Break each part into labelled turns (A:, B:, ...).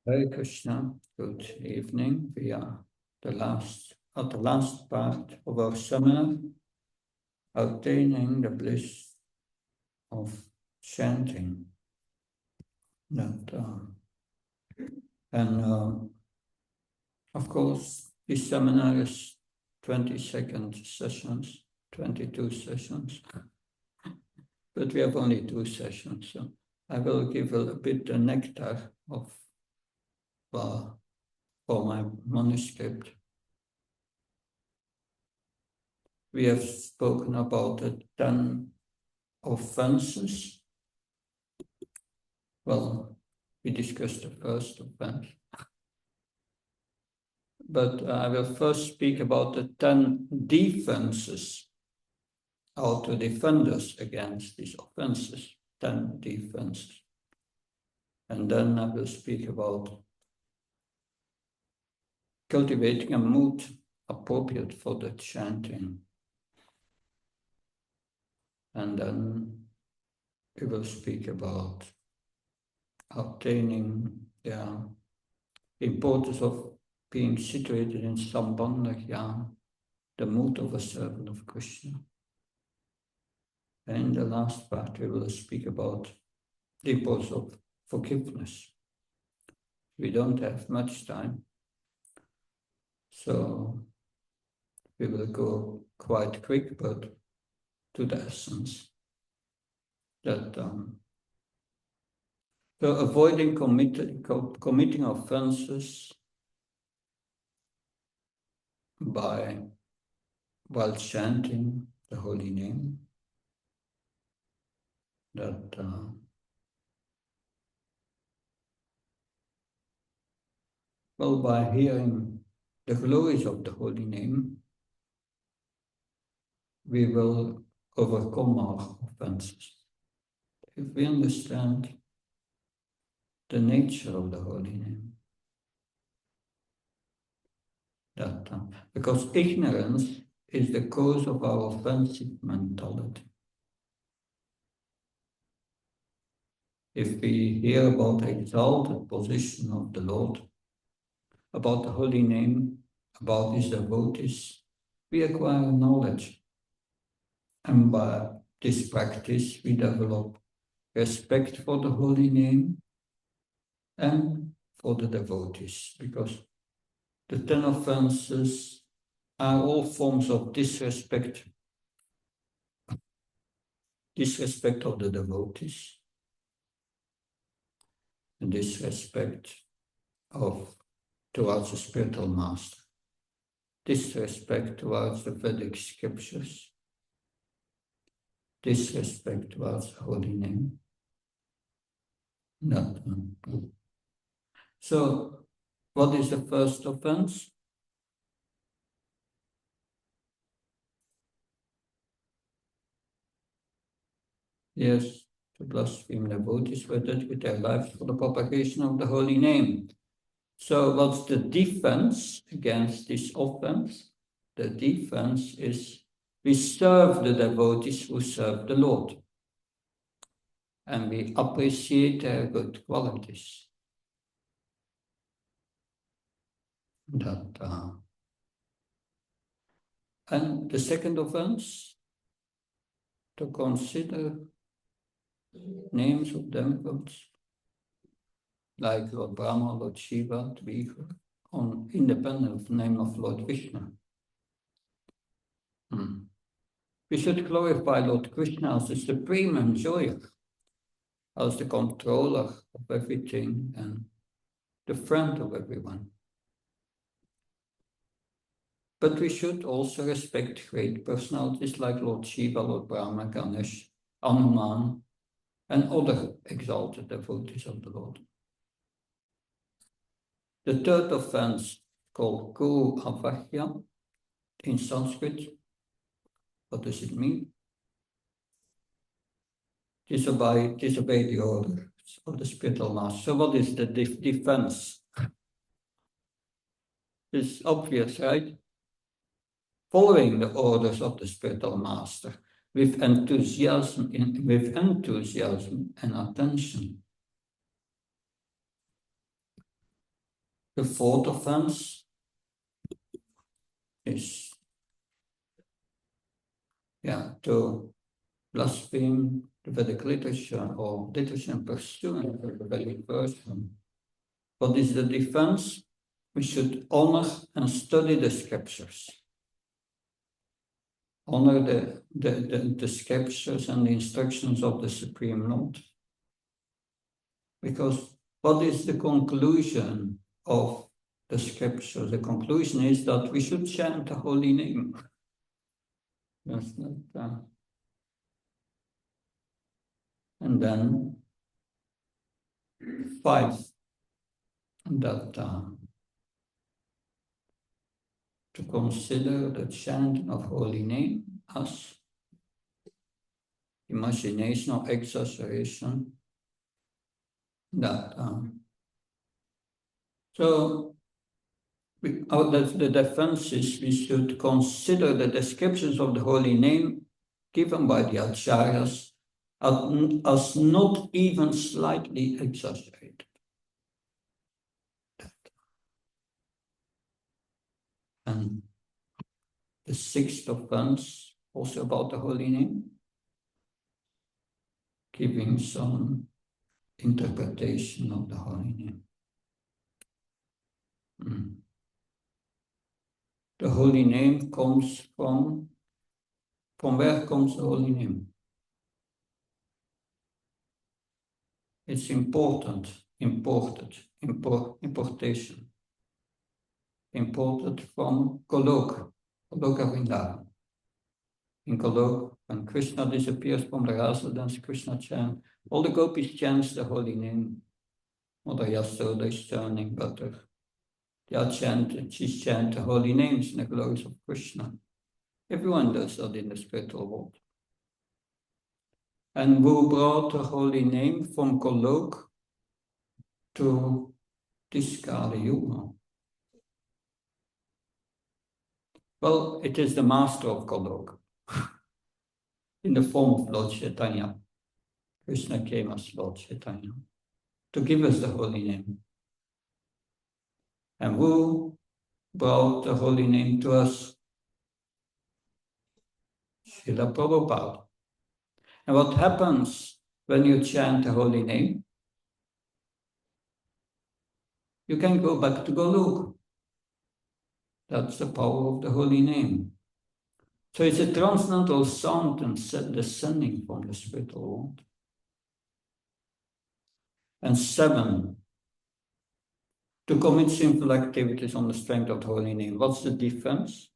A: Hare Krishna, good evening. We are at the last part of our seminar, Attaining the Bliss of Chanting. Of course, this seminar is 20-second sessions, 22 sessions, but we have only 2 sessions. So I will give a bit the nectar of for my manuscript. We have spoken about the 10 offenses. Well, we discussed the first offense. But I will first speak about the 10 defenses, how to defend us against these offenses, 10 defenses. And then I will speak about cultivating a mood appropriate for the chanting. And then we will speak about obtaining the importance of being situated in sambandha, the mood of a servant of Krishna. And in the last part, we will speak about the importance of forgiveness. We don't have much time, so we will go quite quick, but to the essence. That so avoiding committing offenses while chanting the holy name. By hearing the glories of the holy name, we will overcome our offenses. If we understand the nature of the holy name, because ignorance is the cause of our offensive mentality. If we hear about the exalted position of the Lord, about the holy name, about his devotees, we acquire knowledge. And by this practice, we develop respect for the holy name and for the devotees, because the 10 offenses are all forms of disrespect of the devotees, and disrespect towards the spiritual master, disrespect towards the Vedic scriptures, disrespect towards the holy name. So, what is the first offense? Yes, to blaspheme devotees with their lives for the propagation of the holy name. So what's the defense against this offense? The defense is we serve the devotees who serve the Lord, and we appreciate their good qualities. And the second offense, to consider names of demigods like Lord Brahma, Lord Shiva, to be independent of the name of Lord Krishna. We should glorify Lord Krishna as the supreme enjoyer, as the controller of everything and the friend of everyone. But we should also respect great personalities like Lord Shiva, Lord Brahma, Ganesh, Hanuman, and other exalted devotees of the Lord. The third offense, called Guru Avahya in Sanskrit, what does it mean? Disobey the orders of the spiritual master. So what is the defense? It's obvious, right? Following the orders of the spiritual master with enthusiasm and attention. The fourth offense is to blaspheme the Vedic literature or literature in pursuit of the Vedic version. What is the defense? We should honor and study the scriptures. Honor the scriptures and the instructions of the Supreme Lord. Because what is the conclusion of the scripture? The conclusion is that we should chant the holy name. And then 5, that to consider the chanting of holy name as imagination or exaggeration. So the defense is we should consider the descriptions of the holy name given by the acharyas as not even slightly exaggerated. And the sixth offense, also about the holy name, giving some interpretation of the holy name. The holy name comes from where comes the holy name? It's importation. Imported from Golok Vrindavan. In Golok, when Krishna disappears from the rasa, then Krishna chants. All the gopis chants the holy name. Mother Yasoda is chanting, but she's chanting the holy names and the glories of Krishna. Everyone does that in the spiritual world. And who brought the holy name from Golok to this Kali Yuga? Well, it is the master of Golok in the form of Lord Chaitanya. Krishna came as Lord Chaitanya to give us the holy name. And who brought the holy name to us? Srila Prabhupada. And what happens when you chant the holy name? You can go back to Golok. That's the power of the holy name. So it's a transcendental sound and descending from the spiritual world. And 7, to commit sinful activities on the strength of the holy name. What's the defense?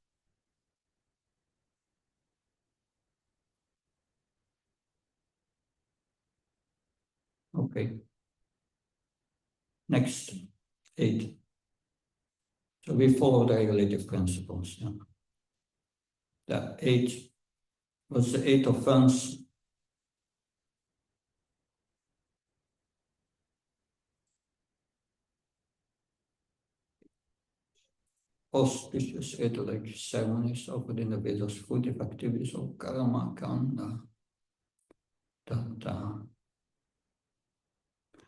A: Okay. Next, 8. So we follow the regulative principles. Yeah. The 8 was the 8th offense. Auspicious ritual ceremonies offered in the Vedas, fruitive activities of karma, kanda.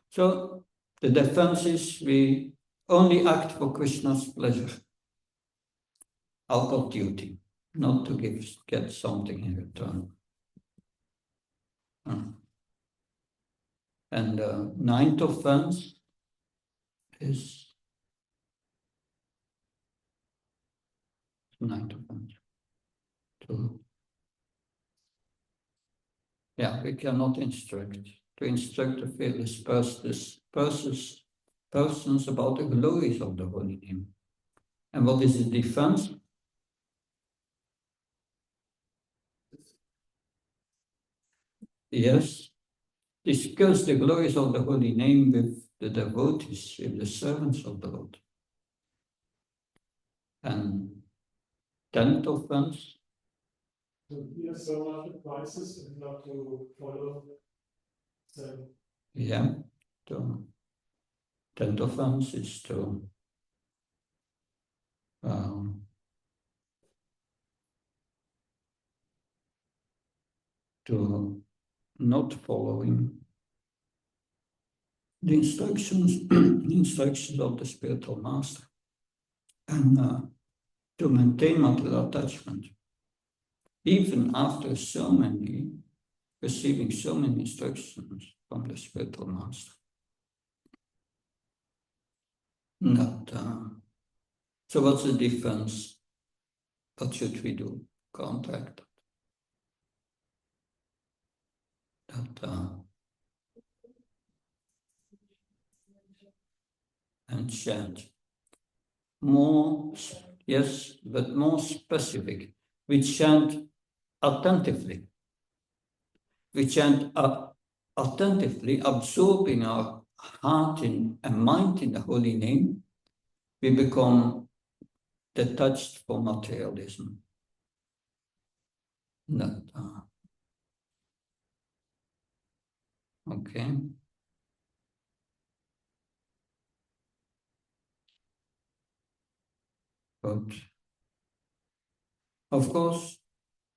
A: So the defense is we only act for Krishna's pleasure, out of duty, not to get something in return. And the 9th offense is we cannot instruct. To instruct the fearless persons about the glories of the holy name. And what is the defense? Yes, discuss the glories of the holy name with the devotees, with the servants of the Lord. And 10th offense.
B: To hear so much advices and not to follow them.
A: Yeah, 10th offense is to not following the instructions of the spiritual master, and to maintain material attachment, even after receiving so many instructions from the spiritual master. So what's the difference? What should we do? Contract and chant. More, yes, but more specific. We chant attentively. We chant attentively, absorbing our heart and mind in the holy name. We become detached from materialism. Okay. But of course,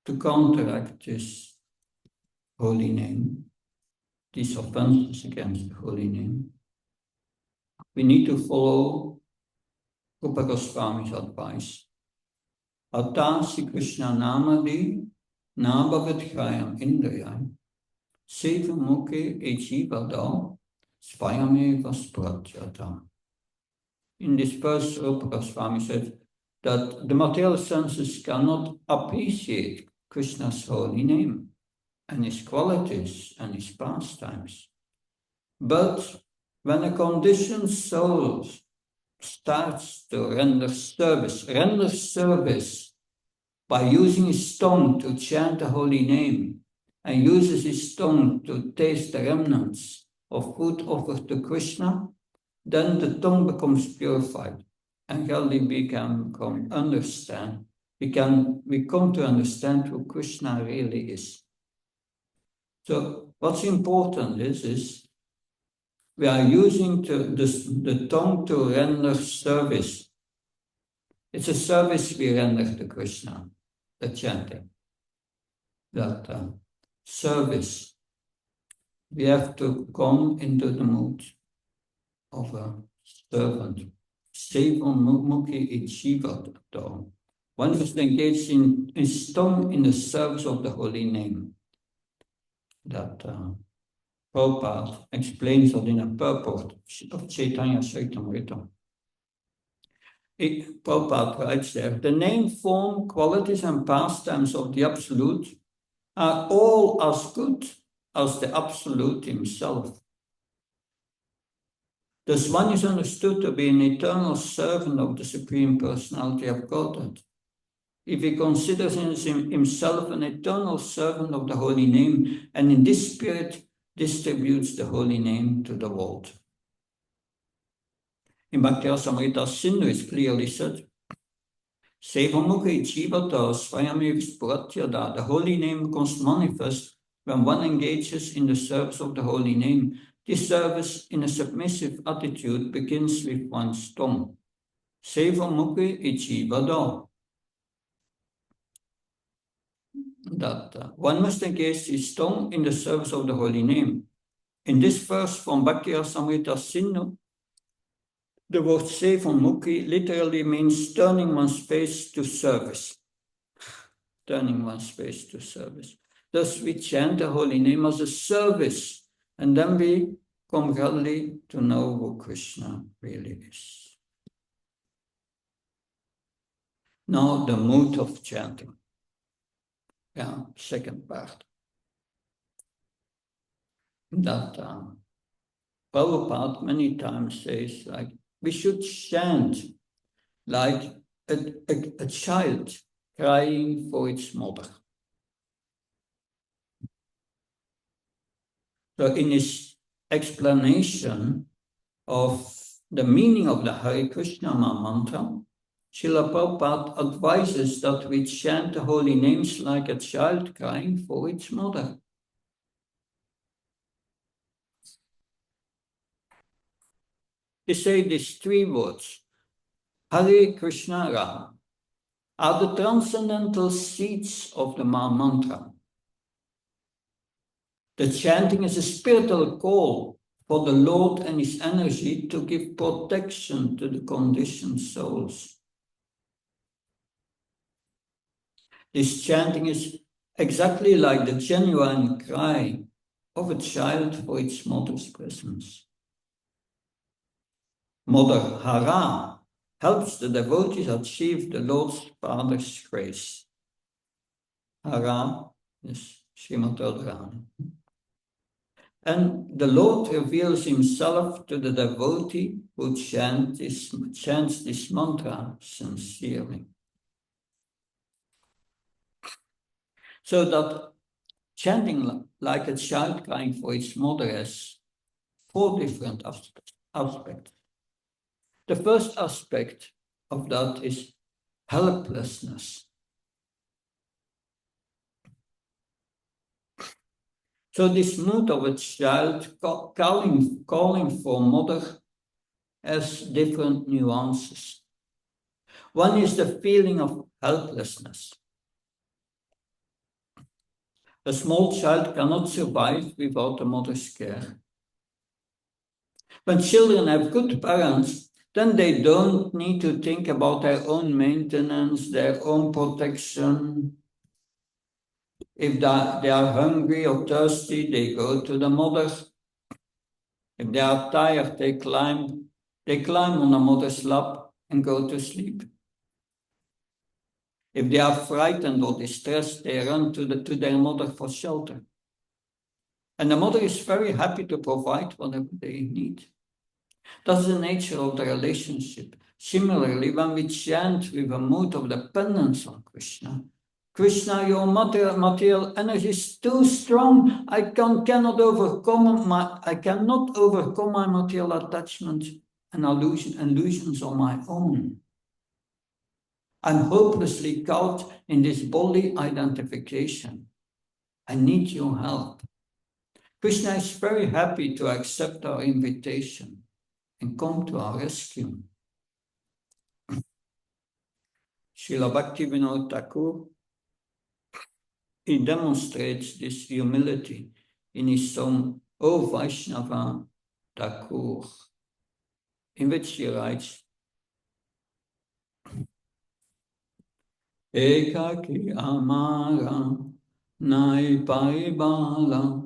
A: to counteract this holy name, these offenses against the holy name, we need to follow Rupa Goswami's advice. Atasi Krishna namadi nabhavidhyayam indriyam seva mukhe ejivada svayameva spratyata. In this verse, Rupa Goswami said that the material senses cannot appreciate Krishna's holy name and his qualities and his pastimes. But when a conditioned soul starts to render service by using his tongue to chant the holy name and uses his tongue to taste the remnants of food offered to Krishna, then the tongue becomes purified, and really we come to understand who Krishna really is. So what's important is we are using the tongue to render service. It's a service we render to Krishna, the chanting. That service. We have to come into the mood of a servant. One must engage in his tongue in the service of the holy name. That Prabhupada explains that in a purport of Chaitanya Charitamrita. Prabhupada writes there, the name, form, qualities and pastimes of the Absolute are all as good as the Absolute himself. Thus one is understood to be an eternal servant of the Supreme Personality of Godhead. If he considers himself an eternal servant of the holy name, and in this spirit distributes the holy name to the world. In Bhakti Rasamrita Sindhu is clearly said, Sevamukha Jivata Swayame Spuratyada, the holy name becomes manifest when one engages in the service of the holy name. This service in a submissive attitude begins with one's tongue. Sevamukha Jivada. That one must engage his tongue in the service of the holy name. In this verse from Bhakti Rasamrita Sindhu, the word Sevamukhi literally means turning one's face to service. Turning one's face to service. Thus we chant the holy name as a service, and then we come gradually to know who Krishna really is. Now the mood of chanting. Yeah, second part. That Prabhupada many times says, like, we should chant like a child crying for its mother. So in his explanation of the meaning of the Hare Krishna mantra, Srila Prabhupada advises that we chant the holy names like a child crying for its mother. They say these three words, Hare Krishna Rama, are the transcendental seeds of the mantra. The chanting is a spiritual call for the Lord and his energy to give protection to the conditioned souls. This chanting is exactly like the genuine cry of a child for its mother's presence. Mother Hara helps the devotees achieve the Lord's Father's grace. Hara is Srimad Radharani. And the Lord reveals himself to the devotee who chants this mantra sincerely. So that chanting like a child crying for its mother has 4 different aspects. The first aspect of that is helplessness. So this mood of a child calling for mother has different nuances. One is the feeling of helplessness. A small child cannot survive without a mother's care. When children have good parents, then they don't need to think about their own maintenance, their own protection. If they are hungry or thirsty, they go to the mother. If they are tired, they climb on the mother's lap and go to sleep. If they are frightened or distressed, they run to their mother for shelter. And the mother is very happy to provide whatever they need. That's the nature of the relationship. Similarly, when we chant with a mood of dependence on Krishna, Krishna, your material energy is too strong. I cannot overcome my material attachment and illusions on my own. I'm hopelessly caught in this body identification. I need your help. Krishna is very happy to accept our invitation and come to our rescue. Srila Bhaktivinoda Thakur, he demonstrates this humility in his song O Vaishnava Thakur, in which he writes, Ekaki amara nai paribala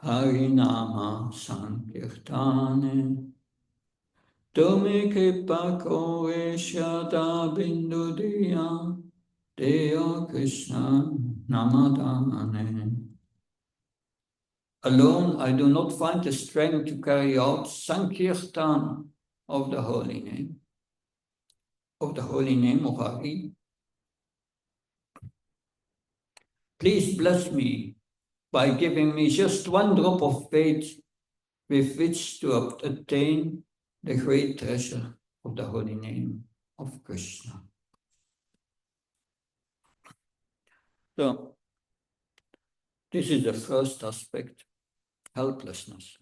A: harinama sankirtane Tome kripa kore shata bindu diya Deo Krishna namadamane. Alone, I do not find the strength to carry out Sankirtan of the holy name of Hari. Please bless me by giving me just one drop of faith with which to attain the great treasure of the holy name of Krishna. So, this is the first aspect, helplessness.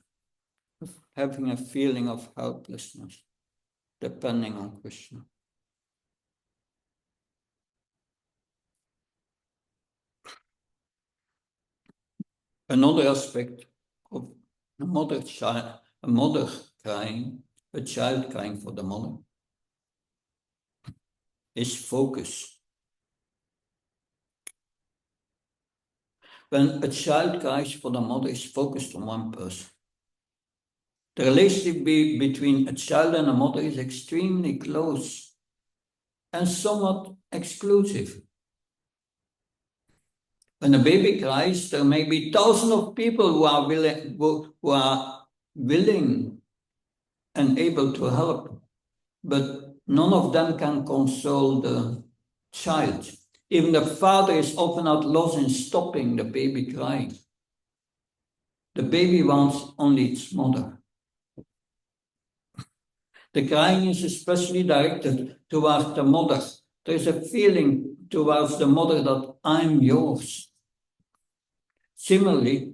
A: Having a feeling of helplessness, depending on Krishna. Another aspect of a child crying for the mother, is focus. When a child cries for the mother, is focused on one person. The relationship between a child and a mother is extremely close and somewhat exclusive. When a baby cries, there may be thousands of people who are willing and able to help, but none of them can console the child. Even the father is often at loss in stopping the baby crying. The baby wants only its mother. The crying is especially directed towards the mother. There is a feeling towards the mother that I'm yours. Similarly,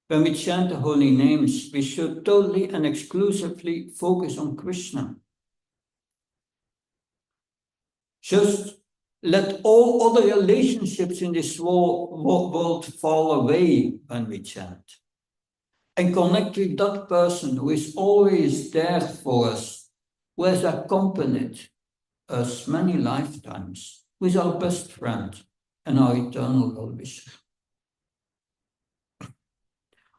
A: when we chant the holy names, we should totally and exclusively focus on Krishna. Just let all other relationships in this world fall away when we chant. and connect with that person who is always there for us, who has accompanied us many lifetimes, who is our best friend and our eternal well-wisher.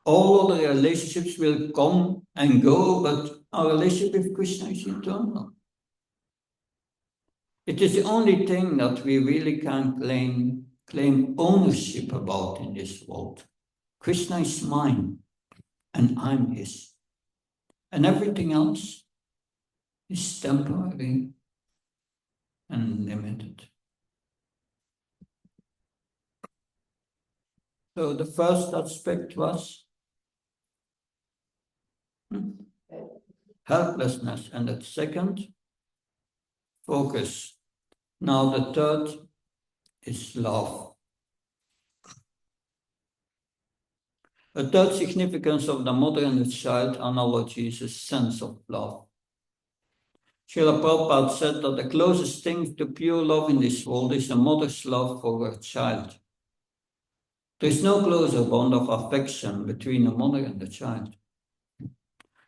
A: All other relationships will come and go, but our relationship with Krishna is eternal. It is the only thing that we really can claim ownership about in this world. Krishna is mine, and I'm his. And everything else is temporary and limited. So the first aspect was helplessness, and the second, focus. Now the third is love. The third significance of the mother and the child analogy is a sense of love. Srila Prabhupada said that the closest thing to pure love in this world is a mother's love for her child. There is no closer bond of affection between a mother and a child.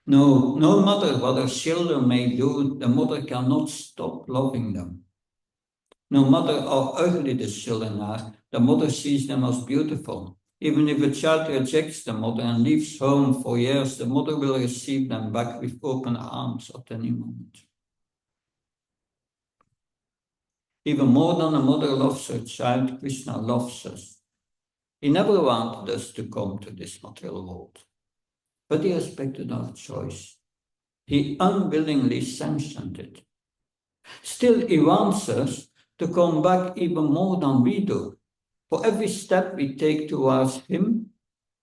A: No matter what her children may do, the mother cannot stop loving them. No matter how ugly the children are, the mother sees them as beautiful. Even if a child rejects the mother and leaves home for years, the mother will receive them back with open arms at any moment. Even more than a mother loves her child, Krishna loves us. He never wanted us to come to this material world, but he respected our choice. He unwillingly sanctioned it. Still, he wants us to come back even more than we do. For every step we take towards him,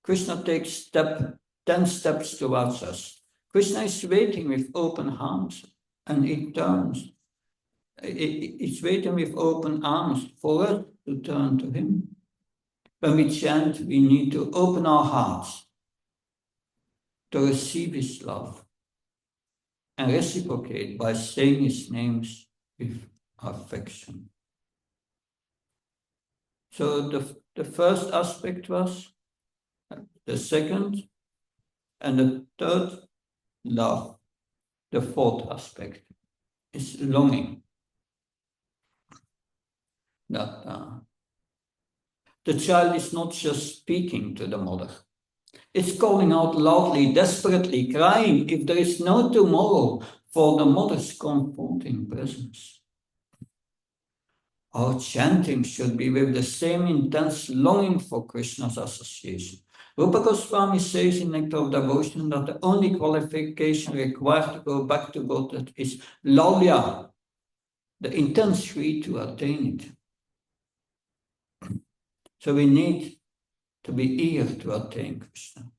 A: Krishna takes 10 steps towards us. Krishna is waiting with open arms, and he turns. He's waiting with open arms for us to turn to him. When we chant, we need to open our hearts to receive his love and reciprocate by saying his names with affection. So the first aspect was the second, and the third, love. The fourth aspect is longing. That the child is not just speaking to the mother. It's calling out loudly, desperately, crying if there is no tomorrow for the mother's comforting presence. Our chanting should be with the same intense longing for Krishna's association. Rupa Goswami says in Nectar of Devotion that the only qualification required to go back to God is laulya, the intense need to attain it. So we need to be eager to attain Krishna.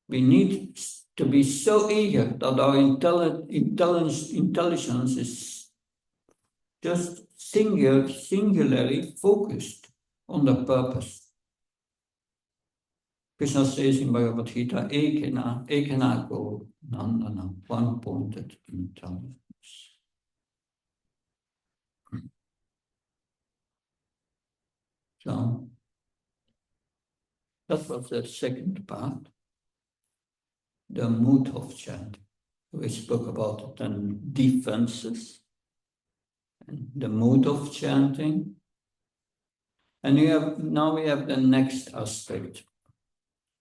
A: We need to be so eager that our intelligence is just singularly focused on the purpose. Krishna says in Bhagavad Gita, ekena go nandana, one-pointed intelligence. So that was the second part, the mood of chanting. We spoke about the defenses and the mood of chanting. And now we have the next aspect.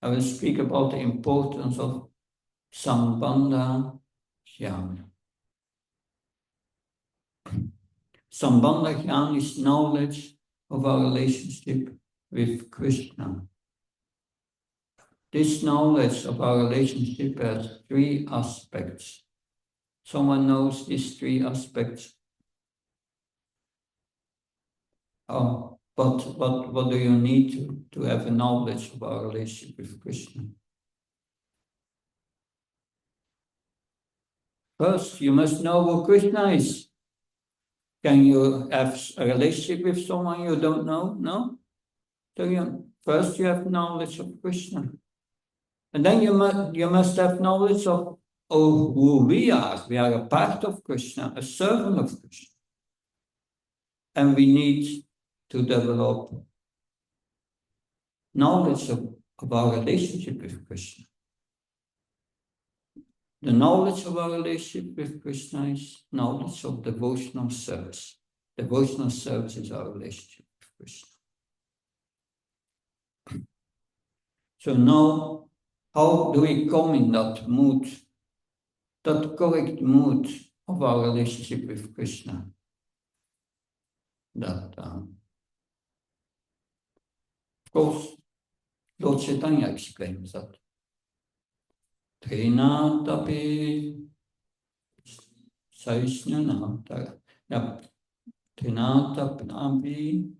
A: I will speak about the importance of sambandha jnana. Sambandha jnana is knowledge of our relationship with Krishna. This knowledge of our relationship has three aspects. Someone knows these three aspects? What do you need to have a knowledge of our relationship with Krishna? First, you must know who Krishna is. Can you have a relationship with someone you don't know? No. So first you have knowledge of Krishna. And then you must have knowledge of who we are. We are a part of Krishna, a servant of Krishna. And we need to develop knowledge of of our relationship with Krishna. The knowledge of our relationship with Krishna is knowledge of devotional service. Devotional service is our relationship with Krishna. So now, how do we come in that mood, that correct mood of our relationship with Krishna? That, of course, Lord Chaitanya explains that. Trinatapi Saisnana. Yeah. Trinatapi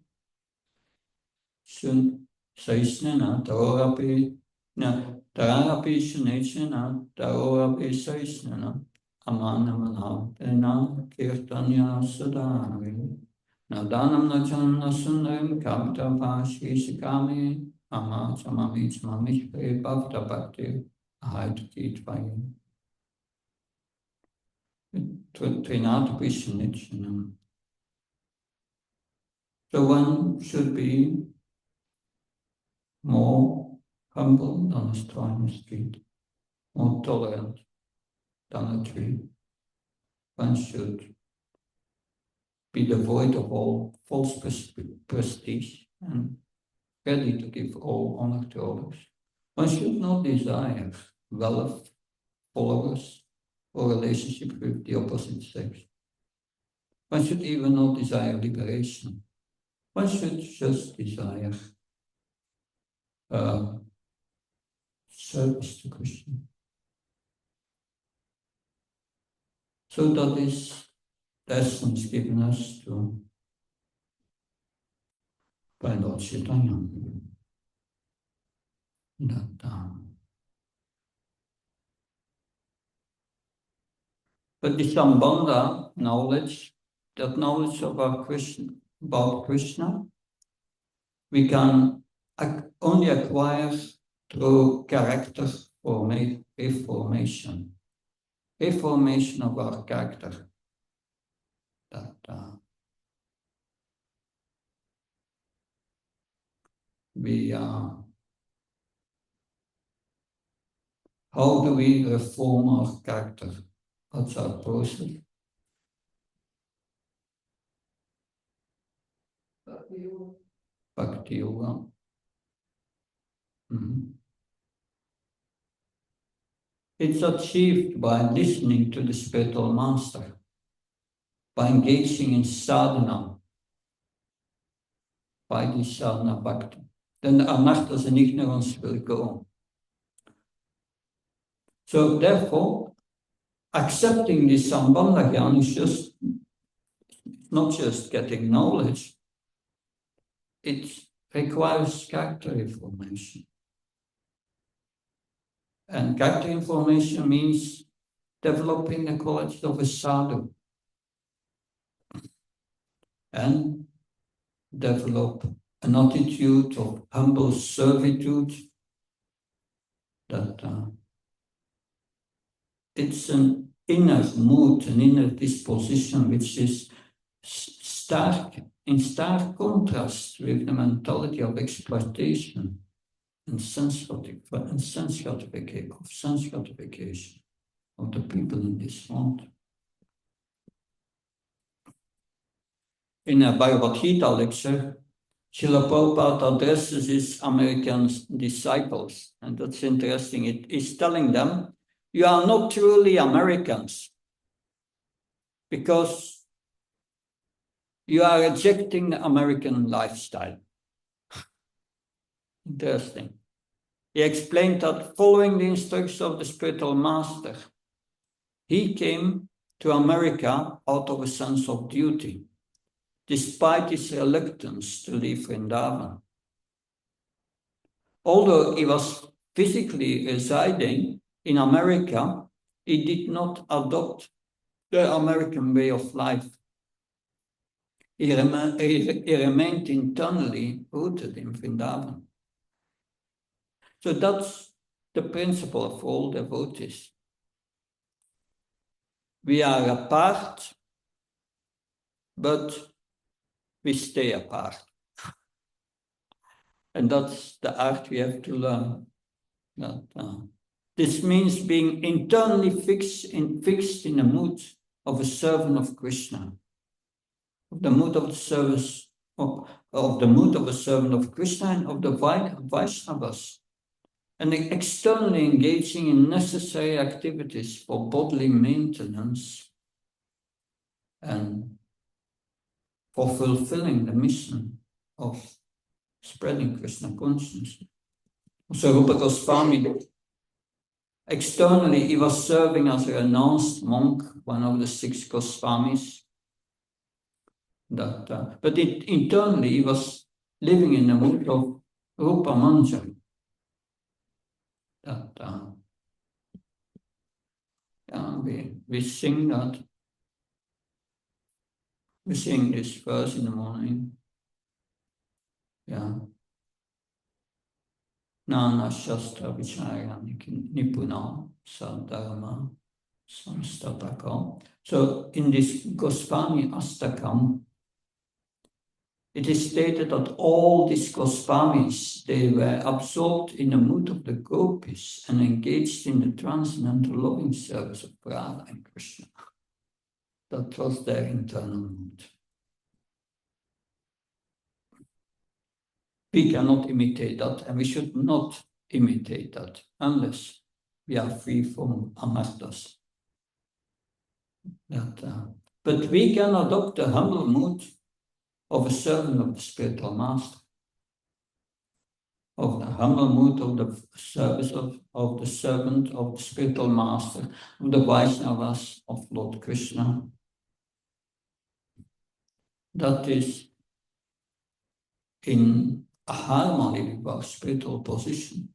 A: Sun Saisnana Tarorapi Tarapi Sunechana Tarorapi Saisnana Amanamana Tena Kirtanya Sadari Nadanam Nachana Sundarim Kapta Pashi Sikami Ama Chamami Chamami Bhavta Bhakti Ahait Kitvayi Trinatapi Sunechana. So one should be more humble than a strong street, more tolerant than a tree. One should be devoid of all false prestige and ready to give all honor to others. One should not desire wealth, followers, or relationship with the opposite sex. One should even not desire liberation. One should just desire service to Krishna. So that is the essence given us to by Lord Chaitanya. But the sambandha knowledge, that knowledge about Krishna, we can only acquire through character reformation of our character. That we how do we reform our character? What's our process? Bhakti yoga. It's achieved by listening to the spiritual master, by engaging in sadhana, by the sadhana bhakti. Then the anarthas and ignorance will go. So therefore, accepting this sambandha jnana is not just getting knowledge, it requires character information. And character information means developing the quality of a sadhu and develop an attitude of humble servitude that it's an inner mood, an inner disposition which is in stark contrast with the mentality of exploitation and sense gratification of the people in this world. In a Bhagavad Gita lecture, Srila Prabhupada addresses his American disciples, and that's interesting. It is telling them, you are not truly Americans because you are rejecting the American lifestyle. Interesting. He explained that following the instructions of the spiritual master, he came to America out of a sense of duty, despite his reluctance to leave Vrindavan. Although he was physically residing in America, he did not adopt the American way of life. He remained internally rooted in Vrindavan. So that's the principle of all devotees. We are apart, but we stay apart. And that's the art we have to learn. This means being internally fixed in a mood of a servant of Krishna, of the mood of the service, of the mood of a servant of Krishna and of the Vaishnavas, and externally engaging in necessary activities for bodily maintenance and for fulfilling the mission of spreading Krishna consciousness. So Rupa Goswami, externally he was serving as a renounced monk, one of the 6 Goswamis. But internally he was living in the mood of Rupa Manjari. We sing that. We sing this verse in the morning. Nana Shastra Vichaya Nipuna Sadharma Samstapaka. So in this Goswami Astakam, it is stated that all these Goswamis, they were absorbed in the mood of the gopis and engaged in the transcendental loving service of Radha and Krishna. That was their internal mood. We cannot imitate that, and we should not imitate that unless we are free from amartas. But we can adopt the humble mood of a servant of the spiritual master, of the humble mood of the service of the servant of the spiritual master, of the Vaishnavas of Lord Krishna. That is in harmony with our spiritual position.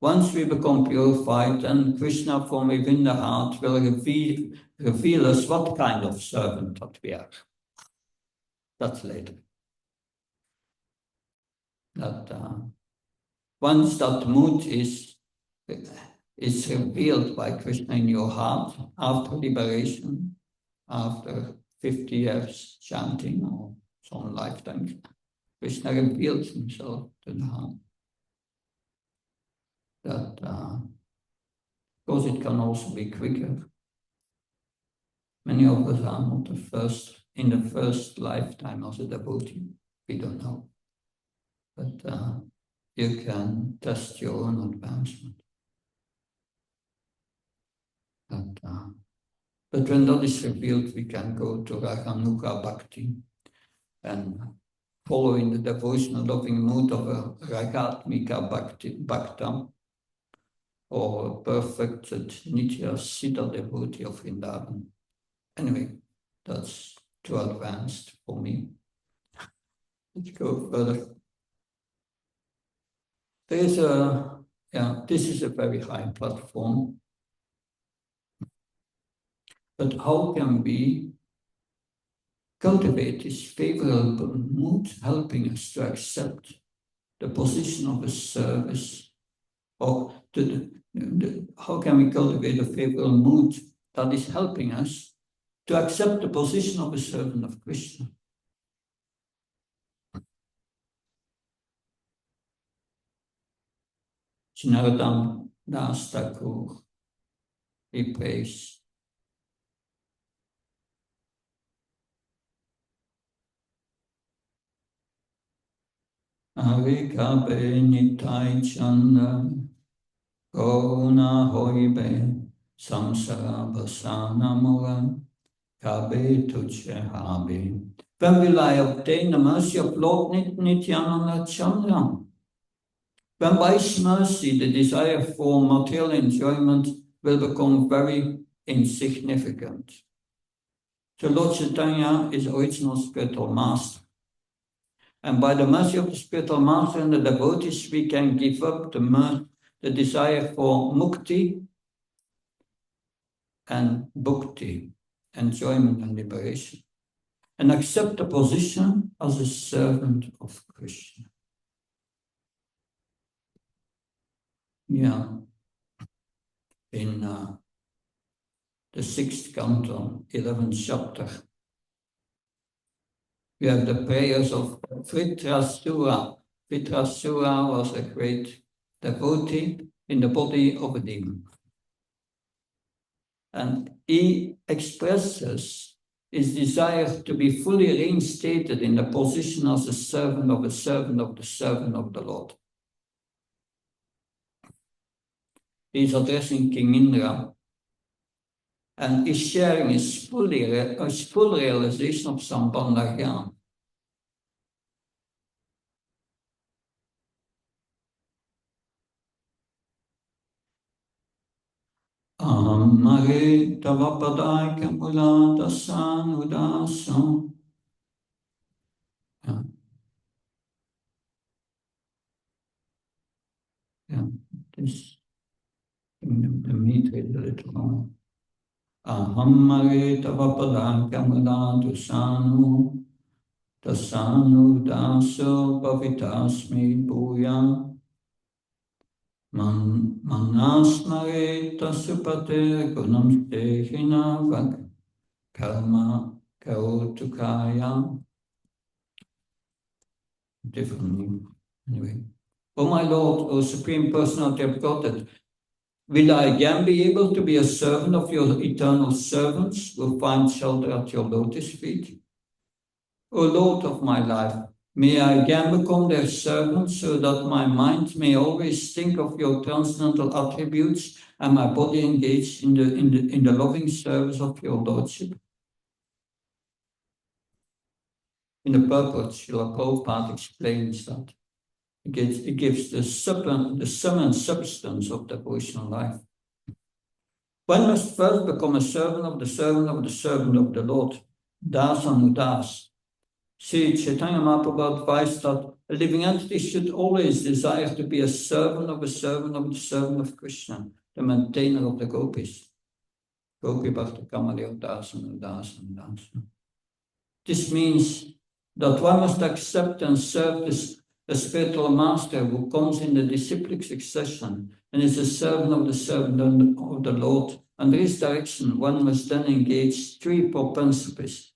A: Once we become purified, then Krishna from within the heart will reveal us what kind of servant that we are. That's later. Once that mood is revealed by Krishna in your heart, after liberation, after 50 years chanting or some lifetimes, Krishna reveals himself to the heart. Of course, it can also be quicker. Many of us are not in the first lifetime as a devotee. We don't know. But you can test your own advancement. But when that is revealed, we can go to Raganuga Bhakti and follow in the devotional loving mood of a Ragatmika Bhakta, or a perfected Nitya Siddha devotee of Vrindavan. Anyway, that's too advanced for me. Let's go further. This is a very high platform. But how can we cultivate this favorable mood, helping us to accept the position of a service, or how can we cultivate a favorable mood that is helping us to accept the position of a servant of Krishna? Narottam Das Thakur, he prays, Arikabe Nitai Chanda Gona Hoibe Samsara Basana Mura Kabe Tuche Habe. When will I obtain the mercy of Lord Nityananda Chandra? When by His mercy the desire for material enjoyment will become very insignificant. So Lord Chaitanya is original spiritual master. And by the mercy of the spiritual master and the devotees, we can give up the desire for mukti and bhukti, enjoyment and liberation, and accept the position as a servant of Krishna. In the 6th canto, 11th chapter, We have the prayers of Vritrasura. Vritrasura was a great devotee in the body of a demon. And he expresses his desire to be fully reinstated in the position as a servant of the servant of the servant of the Lord. He's addressing King Indra and is sharing his full realization of sambandha jnana. Mare tavapadai kamula dasan udasam. Yeah, this the meter is a little long. Mare tavapadai kamula dasanu daso pavitasmi bhuya. Manasmare tasupate gunam stehina vak karma kautukaya. Differently. Anyway. O my Lord, O Supreme Personality of Godhead, will I again be able to be a servant of your eternal servants who find shelter at your lotus feet? O Lord of my life, may I again become their servant so that my mind may always think of your transcendental attributes and my body engaged in the loving service of your Lordship. In the purport, Srila Prabhupada explains that it gives the sum and substance of devotional life. One must first become a servant of the servant of the servant of the Lord, Das Anudas. Sri Chaitanya Mahaprabhu advised that a living entity should always desire to be a servant of the servant of the servant of Krishna, the maintainer of the gopis. Gopi Bhakta Kamalya Dasan Dasan Dasan. This means that one must accept and serve the spiritual master who comes in the disciplic succession and is a servant of the Lord. Under his direction, one must then engage three propensities: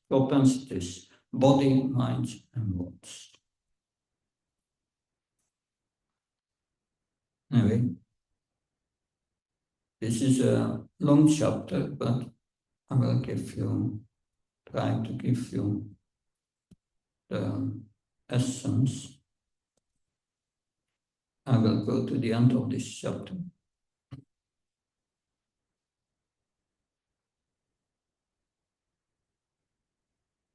A: body, mind, and words. Anyway, this is a long chapter, but I will try to give you the essence. I will go to the end of this chapter.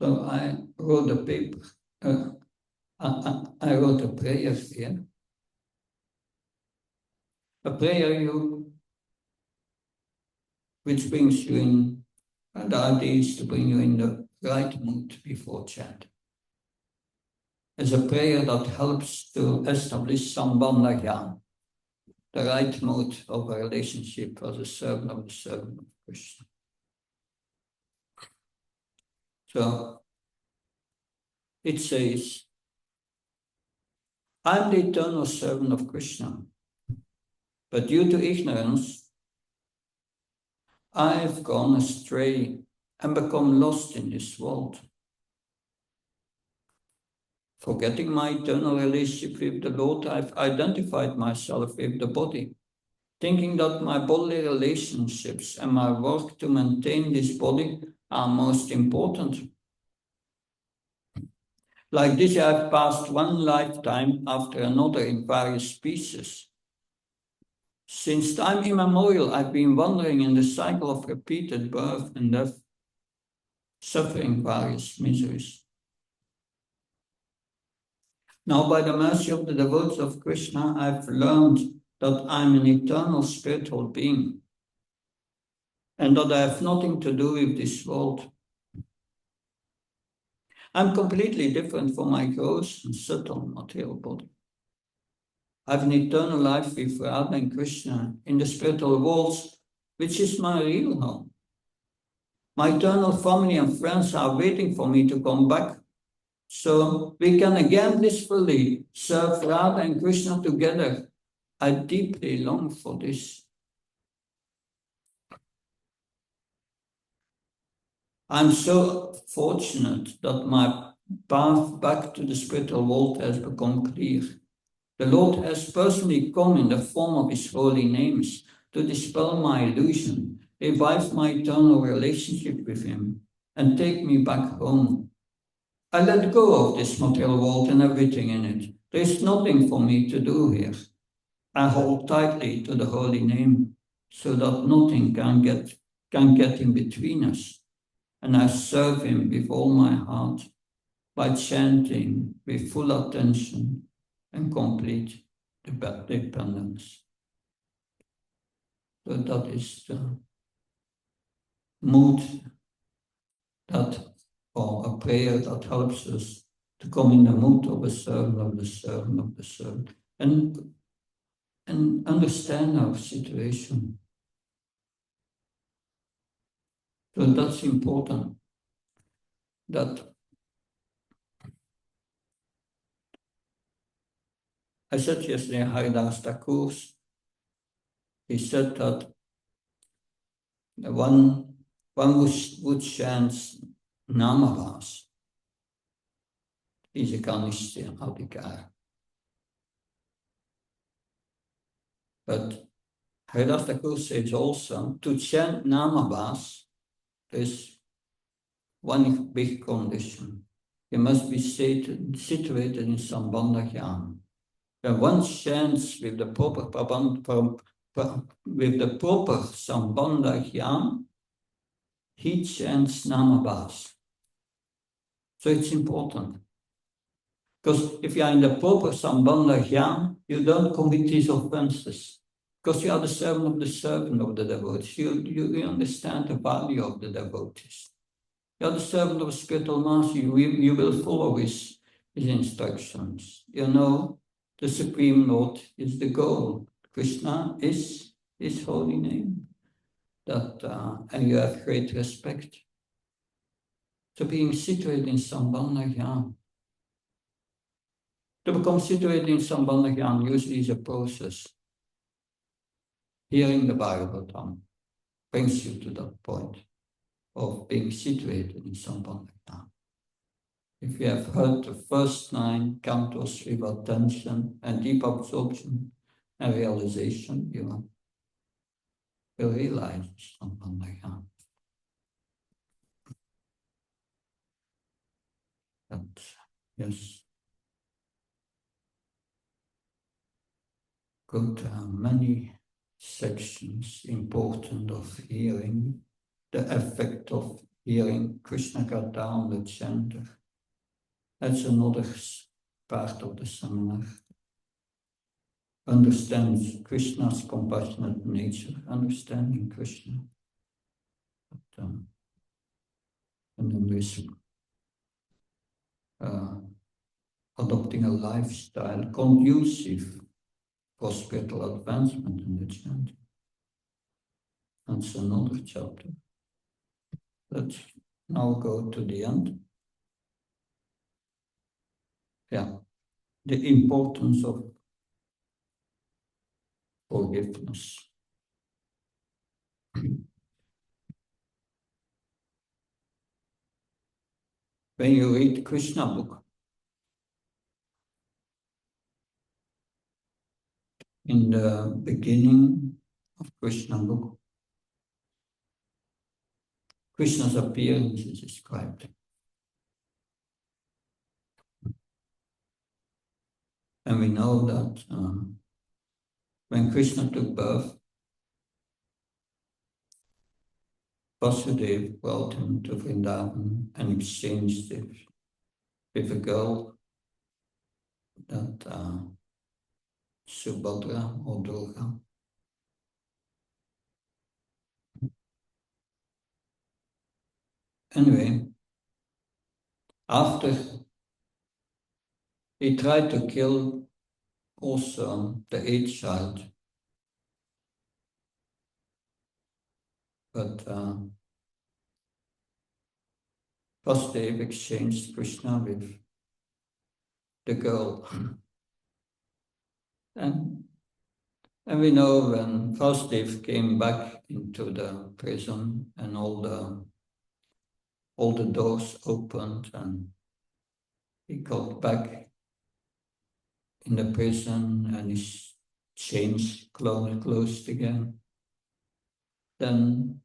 A: So I wrote a paper. I wrote a prayer here. A prayer which brings you in, and the idea is to bring you in the right mood before chant. It's a prayer that helps to establish sambandha jnana, the right mode of a relationship as a servant of the servant of Krishna. So it says, I am the eternal servant of Krishna, but due to ignorance, I have gone astray and become lost in this world. Forgetting my eternal relationship with the Lord, I've identified myself with the body, thinking that my bodily relationships and my work to maintain this body are most important. Like this, I have passed one lifetime after another in various species. Since time immemorial, I've been wandering in the cycle of repeated birth and death, suffering various miseries. Now, by the mercy of the devotees of Krishna, I've learned that I'm an eternal spiritual being and that I have nothing to do with this world. I'm completely different from my gross and subtle material body. I have an eternal life with Radha and Krishna in the spiritual worlds, which is my real home. My eternal family and friends are waiting for me to come back, so we can again blissfully serve Radha and Krishna together. I deeply long for this. I'm so fortunate that my path back to the spiritual world has become clear. The Lord has personally come in the form of His holy names to dispel my illusion, revive my eternal relationship with Him, and take me back home. I let go of this material world and everything in it. There is nothing for me to do here. I hold tightly to the holy name so that nothing can get in between us. And I serve Him with all my heart by chanting with full attention and complete dependence. So that is the mood that, or a prayer that helps us to come in the mood of a servant of the servant of the servant, and understand our situation. So that's important. That I said yesterday, Haridas Thakur, he said that one would chant Namavas, is a Kanishya Adhikar. But Haridas Thakur says also, to chant Namavas is one big condition. You must be situated in sambandha jnana. When one chants with the proper sambandha jnana, he chants Namavas. So it's important. Because if you are in the proper sambandha jnana, you don't commit these offenses. Because you are the servant of the devotees. You understand the value of the devotees. You are the servant of a spiritual master. You will follow his instructions. You know, the Supreme Lord is the goal. Krishna is his holy name. And you have great respect. So being situated in sambandha jnana. To become situated in sambandha jnana usually is a process. Hearing the Bhagavatam brings you to that point of being situated in sambandha jnana. If you have heard the first 9 cantos with attention and deep absorption and realization, you will realize sambandha jnana. But yes, good, many sections important of hearing, the effect of hearing Krishna Katha on the chanter. That's another part of the seminar. Understands Krishna's compassionate nature, understanding Krishna. And then there's adopting a lifestyle conducive for spiritual advancement in the chanting. That's another chapter. Let's now go to the end. Yeah, the importance of forgiveness. When you read Krishna book, in the beginning of Krishna book, Krishna's appearance is described. And we know that when Krishna took birth, Vasudeva brought him to Vrindavan and exchanged it with a girl that Subhadra or Durga. Anyway, after he tried to kill also the 8th child, but Vasudeva exchanged Krishna with the girl. And we know when Vasudeva came back into the prison and all the doors opened and he got back in the prison and his chains closed again. Then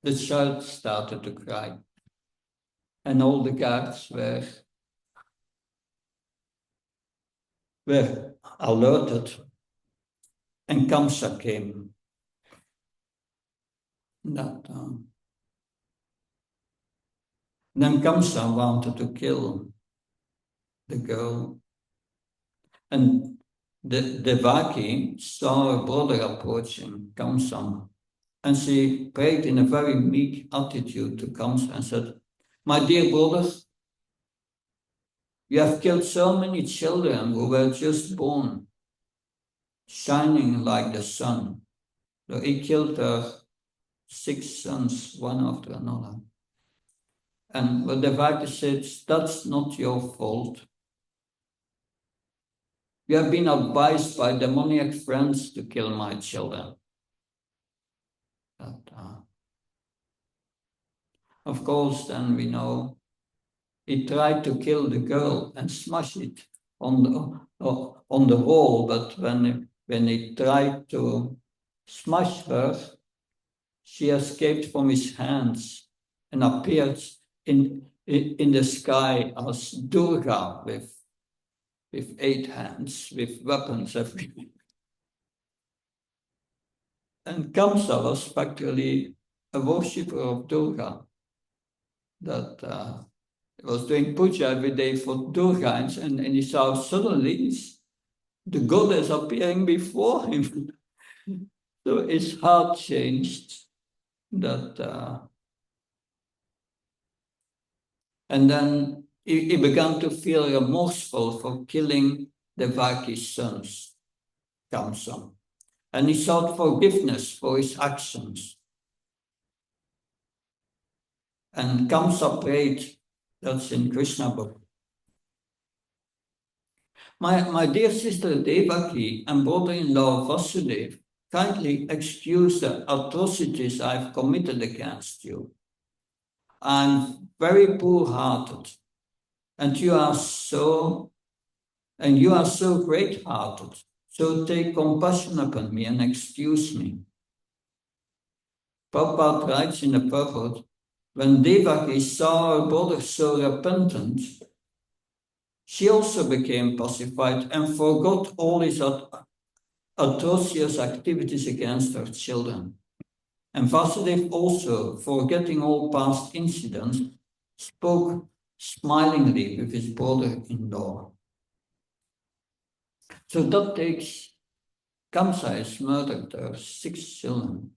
A: the child started to cry. And all the guards were alerted. And Kamsa came. Then Kamsa wanted to kill the girl. And the Devaki saw her brother approaching Kamsa. And she prayed in a very meek attitude to Kamsa and said, "My dear brother, you have killed so many children who were just born, shining like the sun." So he killed her 6 sons, one after another. And the Devaki said, "That's not your fault. You have been advised by demoniac friends to kill my children." But, of course, then we know he tried to kill the girl and smash it on the wall, but when he tried to smash her, she escaped from his hands and appeared in the sky as Durga with 8 hands, with weapons everywhere. And Kamsa was actually a worshipper of Durga that was doing puja every day for Durga, and he saw suddenly the goddess appearing before him. So his heart changed. And then he began to feel remorseful for killing Devaki's sons, Kamsa. And he sought forgiveness for his actions. And Kamsa prayed, that's in Krishna book, My dear sister Devaki and brother-in-law Vasudev, kindly excuse the atrocities I've committed against you. I'm very poor-hearted, and you are so great-hearted. So take compassion upon me and excuse me. Prabhupada writes in the purport, when Devaki saw her brother so repentant, she also became pacified and forgot all his atrocious activities against her children. And Vasudev also, forgetting all past incidents, spoke smilingly with his brother-in-law. So that takes, Kamsa has murdered her 6 children.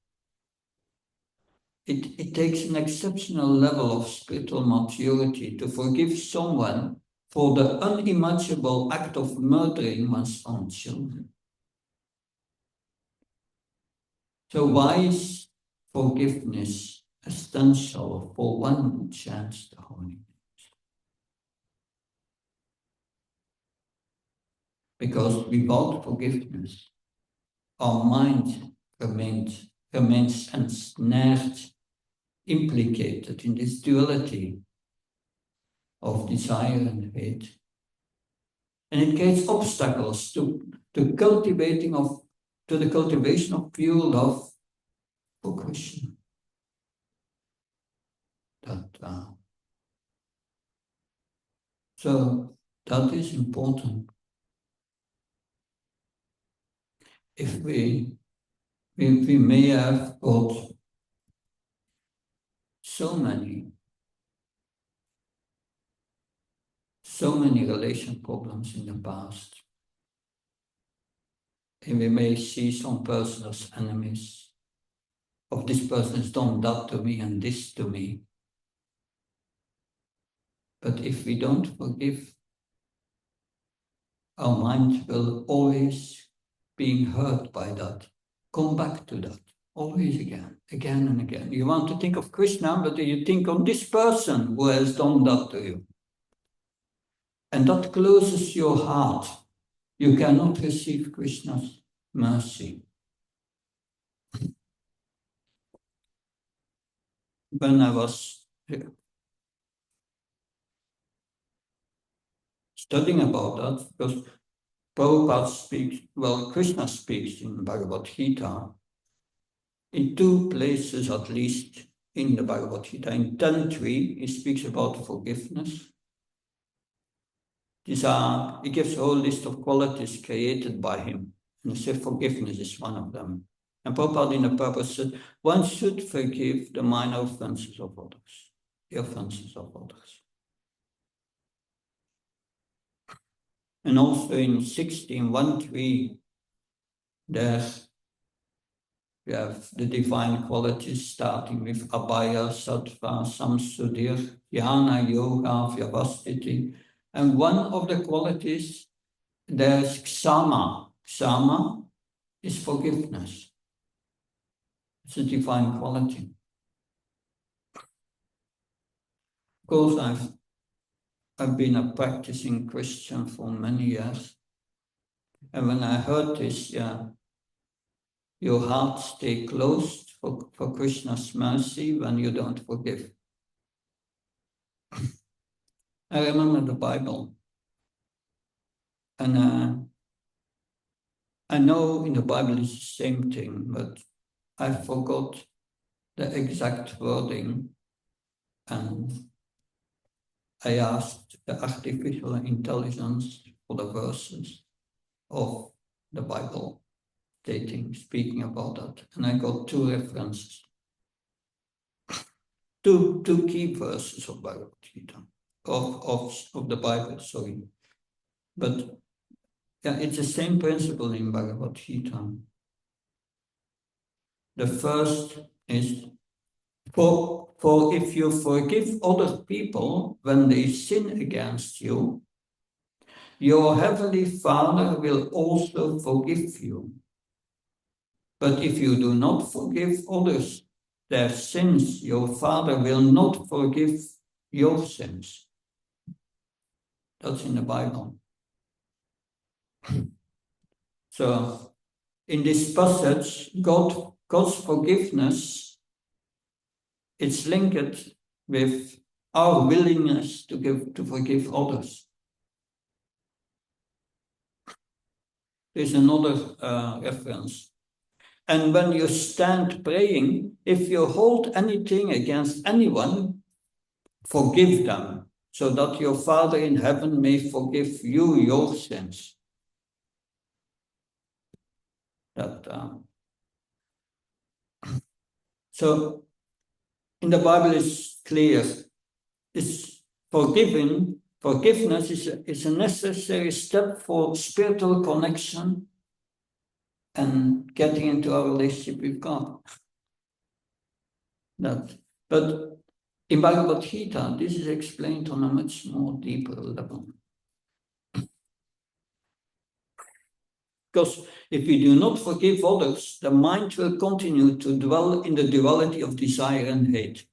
A: It takes an exceptional level of spiritual maturity to forgive someone for the unimaginable act of murdering one's own children. So why is forgiveness essential for one who chants the holy name? Because without forgiveness, our mind remains ensnared, implicated in this duality of desire and hate. And it creates obstacles to the cultivation of pure love for Krishna. So that is important. If we may have got so many relation problems in the past, and we may see some person as enemies, of this person has done that to me and this to me. But if we don't forgive, our mind will always be hurt by that. Come back to that, always again and again. You want to think of Krishna, but you think of this person who has done that to you. And that closes your heart. You cannot receive Krishna's mercy. When I was studying about that, because Prabhupada speaks, well, Krishna speaks in Bhagavad Gita, in two places at least in the Bhagavad Gita. In 10.3, he speaks about forgiveness. He gives a whole list of qualities created by him, and he says forgiveness is one of them. And Prabhupada in the purpose said, one should forgive the minor offenses of others, the offenses of others. And also in 16.1.3, there we have the divine qualities starting with Abhaya, Sattva, Samsudir, Jnana, Yoga, Vyavastiti. And one of the qualities, there's Ksama. Ksama is forgiveness. It's a divine quality. Of course, I've been a practicing Christian for many years. And when I heard this, your heart stay closed for Krishna's mercy when you don't forgive. I remember the Bible. And I know in the Bible it's the same thing, but I forgot the exact wording. And I asked the artificial intelligence for the verses of the Bible speaking about that. And I got two references. Two key verses of Bhagavad Gita, of the Bible, sorry. But yeah, it's the same principle in Bhagavad Gita. The first is, for if you forgive other people when they sin against you, your heavenly Father will also forgive you. But if you do not forgive others their sins, your Father will not forgive your sins. That's in the Bible. So, in this passage, God's forgiveness, it's linked with our willingness to forgive others. There's another reference. And when you stand praying, if you hold anything against anyone, forgive them, so that your Father in heaven may forgive you your sins. So, in the Bible it's clear, it's forgiveness is a necessary step for spiritual connection and getting into our relationship with God. But in Bhagavad Gita, this is explained on a much more deeper level. Because if we do not forgive others, the mind will continue to dwell in the duality of desire and hate.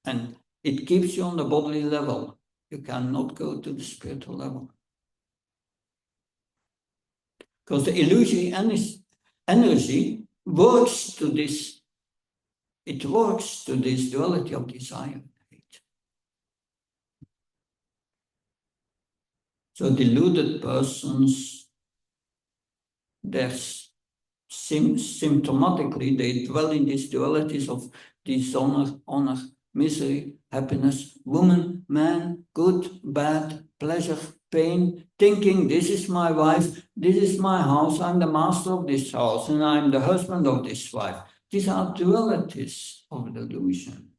A: And it keeps you on the bodily level. You cannot go to the spiritual level. Because the illusory energy works to this. It works to this duality of desire and hate. So deluded persons, symptomatically, they dwell in these dualities of dishonor, honor, misery, happiness, woman, man, good, bad, pleasure, pain, thinking, this is my wife, this is my house, I'm the master of this house, and I'm the husband of this wife. These are dualities of delusion.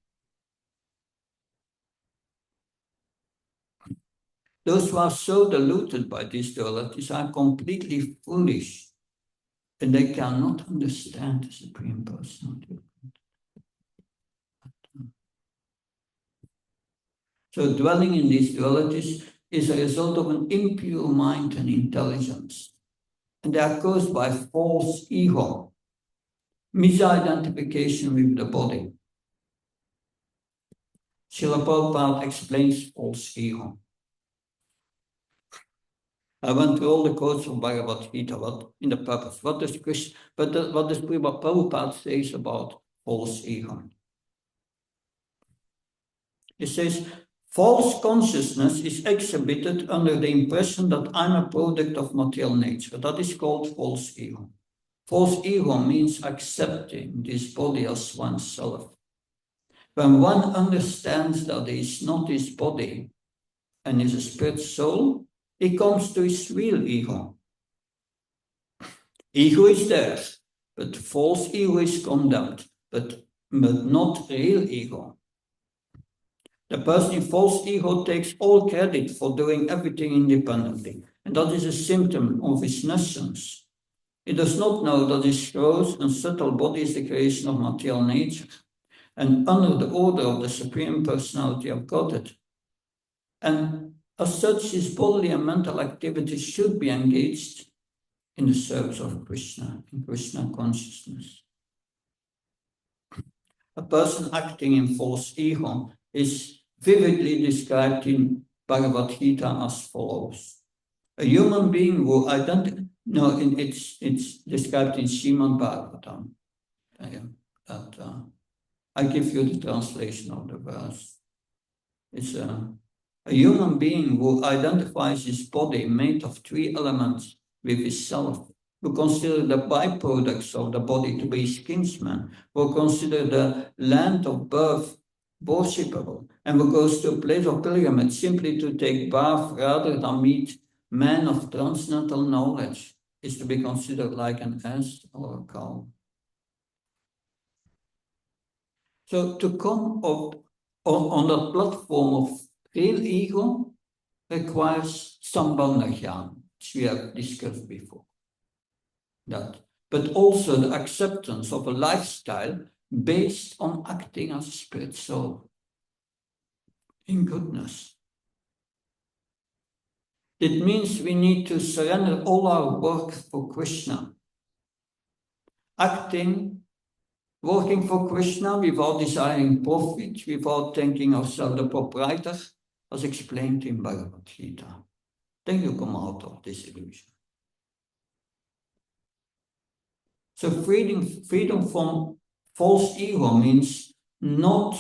A: Those who are so deluded by these dualities are completely foolish. And they cannot understand the Supreme Personality. So dwelling in these dualities is a result of an impure mind and intelligence. And they are caused by false ego, misidentification with the body. Srila Prabhupada explains false ego. I went through all the quotes of Bhagavad Gita, in the purpose. What does Prabhupada says about false ego? He says, False consciousness is exhibited under the impression that I'm a product of material nature. That is called false ego. False ego means accepting this body as oneself. When one understands that he is not his body and is a spirit soul, he comes to his real ego. Ego is there, but false ego is condemned, but not real ego. The person in false ego takes all credit for doing everything independently, and that is a symptom of his nescience. He does not know that his gross and subtle body is the creation of material nature, and under the order of the Supreme Personality of Godhead. And as such, his bodily and mental activities should be engaged in the service of Krishna, in Krishna consciousness. A person acting in false ego is vividly described in Bhagavad Gita as follows. A human being who it's described in Srimad Bhagavatam. I give you the translation of the verse. It's a human being who identifies his body made of three elements with his self, who consider the byproducts of the body to be his kinsmen, who consider the land of birth worshipable, and who goes to a place of pilgrimage simply to take bath rather than meet men of transcendental knowledge, is to be considered like an ass or a cow. So to come up on the platform of real ego requires sambandha jnana, which we have discussed before. But also the acceptance of a lifestyle based on acting as a spirit soul in goodness. It means we need to surrender all our work for Krishna. Working for Krishna without desiring profit, without thinking ourselves the proprietor, as explained in Bhagavad Gita. Then you come out of this illusion. So freedom from false ego means not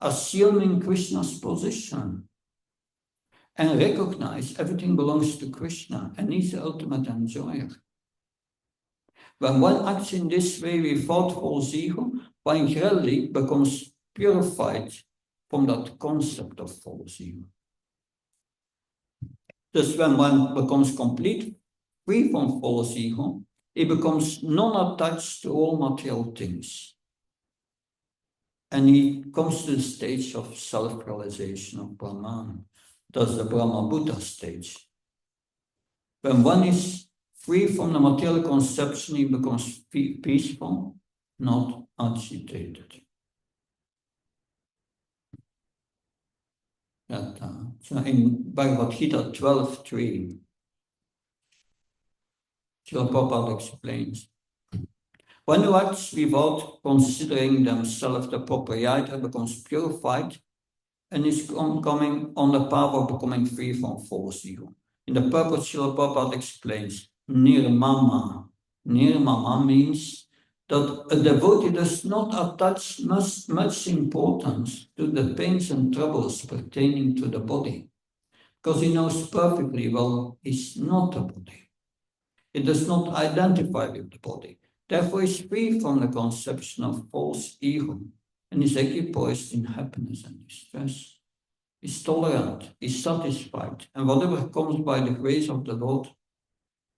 A: assuming Krishna's position and recognize everything belongs to Krishna and he's the ultimate enjoyer. When one acts in this way without false ego, one gradually becomes purified from that concept of false ego. Thus, when one becomes complete, free from false ego, he becomes non-attached to all material things. And he comes to the stage of self-realization of Brahman. That's the Brahma Buddha stage. When one is free from the material conception, he becomes peaceful, not agitated. So in Bhagavad Gita 12:3, Srila Prabhupada explains, one who acts without considering themselves the proprietor becomes purified and is coming on the path of becoming free from false ego. In the purpose, Srila Prabhupada explains, nirmama. Nirmama means that a devotee does not attach much importance to the pains and troubles pertaining to the body, because he knows perfectly well he's not a body. He does not identify with the body. Therefore, he is free from the conception of false ego and is equipoised in happiness and distress. He is tolerant, he is satisfied, and whatever comes by the grace of the Lord,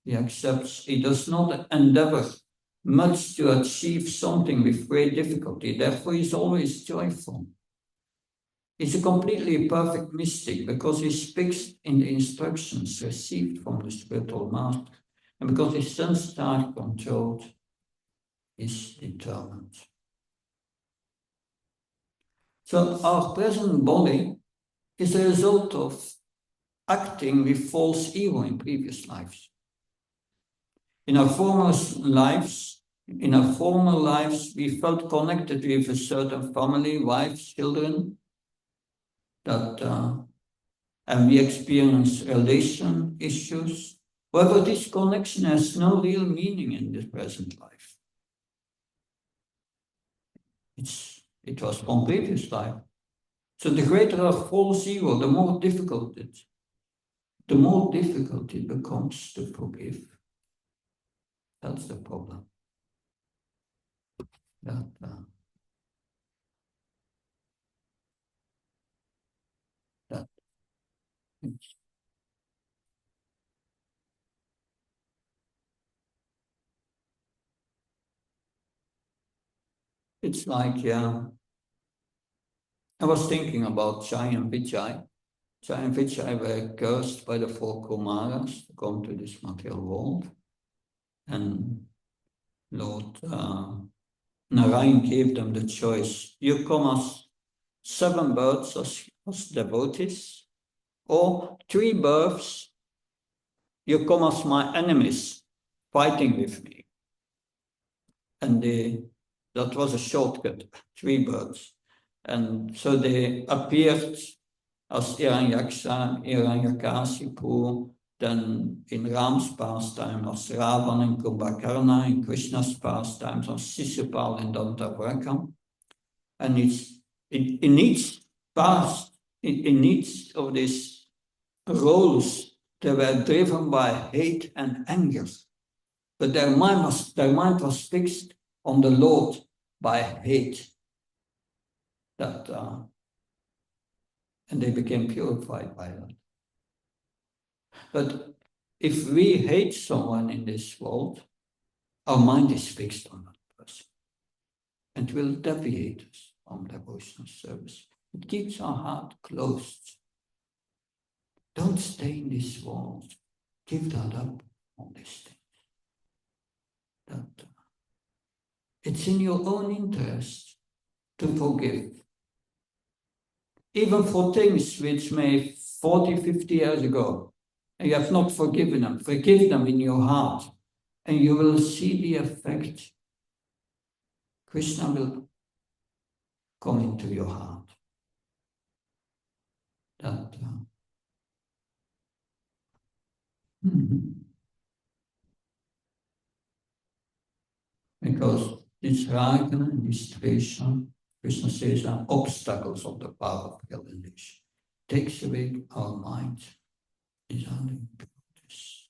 A: he accepts. He does not endeavor much to achieve something with great difficulty. Therefore, he is always joyful. He's a completely perfect mystic because he speaks in the instructions received from the spiritual master, and because his sense star controlled is determined. So our present body is a result of acting with false ego in previous lives. In our former lives, we felt connected with a certain family, wives, children, and we experienced relation issues. However, this connection has no real meaning in this present life. It was from previous life. So the greater our false ego, the more difficult it becomes to forgive. That's the problem. It's like, yeah. I was thinking about Jai and Vijay. Jai and Vijay were cursed by the four Kumaras to come to this material world. And Lord Narayan gave them the choice. You come as 7 births as devotees, or 3 births, you come as my enemies, fighting with me. And that was a shortcut, 3 births. And so they appeared as Hiranyaksha, Hiranyakashipu, then in Ram's pastime as Ravan and Kumbhakarna, in Krishna's pastimes as Sisupal and Dantavrakam. And in each of these roles, they were driven by hate and anger. But their mind was fixed on the Lord by hate. And they became purified by that. But if we hate someone in this world, our mind is fixed on that person and will deviate us from devotional service. It keeps our heart closed. Don't stay in this world. Give that up on these things. It's in your own interest to forgive. Even for things which may 40, 50 years ago, and you have not forgiven them, forgive them in your heart, and you will see the effect. Krishna will come into your heart. Because this raga and this tvesha, Krishna says, are obstacles of the path of realization. Takes away our mind. These are the impurities.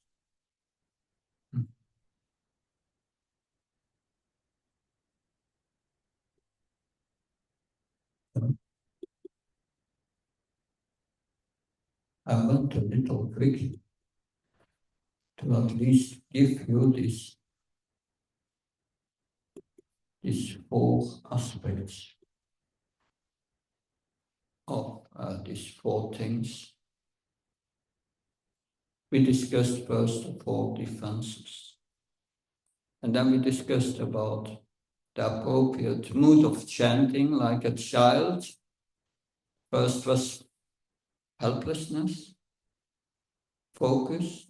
A: I want a little trick to at least give you these 4 aspects of these 4 things. We discussed first the 4 defenses. And then we discussed about the appropriate mood of chanting like a child. First was helplessness, focus,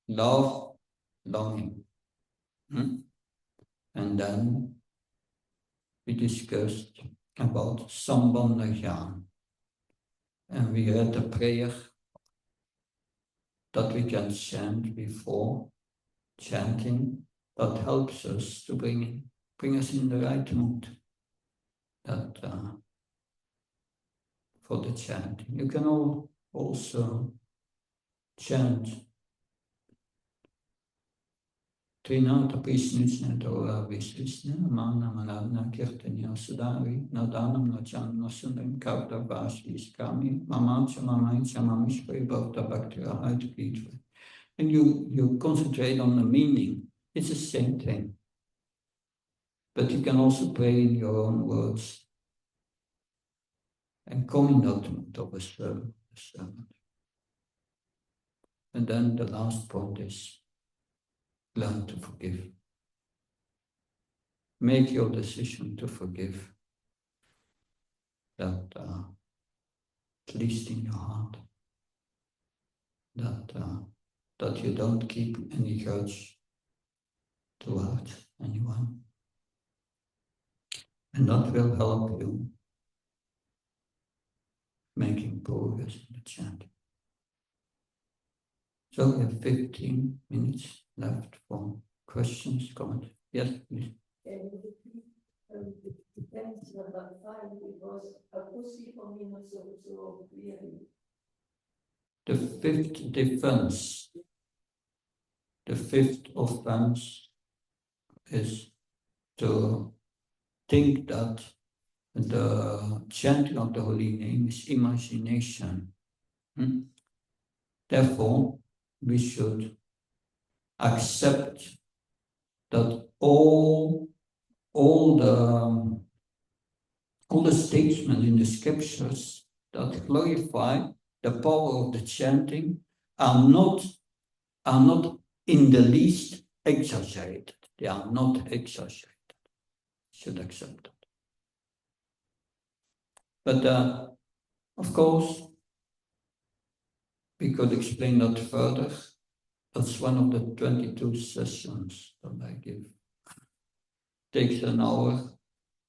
A: love, longing. And then we discussed about sambandha. And we read a prayer that we can chant before chanting that helps us to bring us in the right mood for the chanting. You can also chant Trinata Prishnishna Torah Vishvishna Mana Manavna Kirtanya Sudari Nadanam Nachan Nasunam Kavda Vashis Kami Mamacha Mamacha Mamishpay Bhavta Bhaktira Hait Pitva. And you concentrate on the meaning. It's the same thing. But you can also pray in your own words and come in that mood of a servant. And then the last point is learn to forgive. Make your decision to forgive. That at least in your heart, that you don't keep any grudge towards anyone. And that will help you making progress in the chanting. So we have 15 minutes left for questions, comments. Yes, please.
C: at that time, it was a pussy for me not so clearly.
A: The fifth defense, the fifth offense is to think that the chanting of the holy name is imagination. Therefore, we should accept that all the statements in the scriptures that glorify the power of the chanting are not in the least exaggerated. They are not exaggerated. Should accept that. But of course, we could explain that further. That's one of the 22 sessions that I give. Takes an hour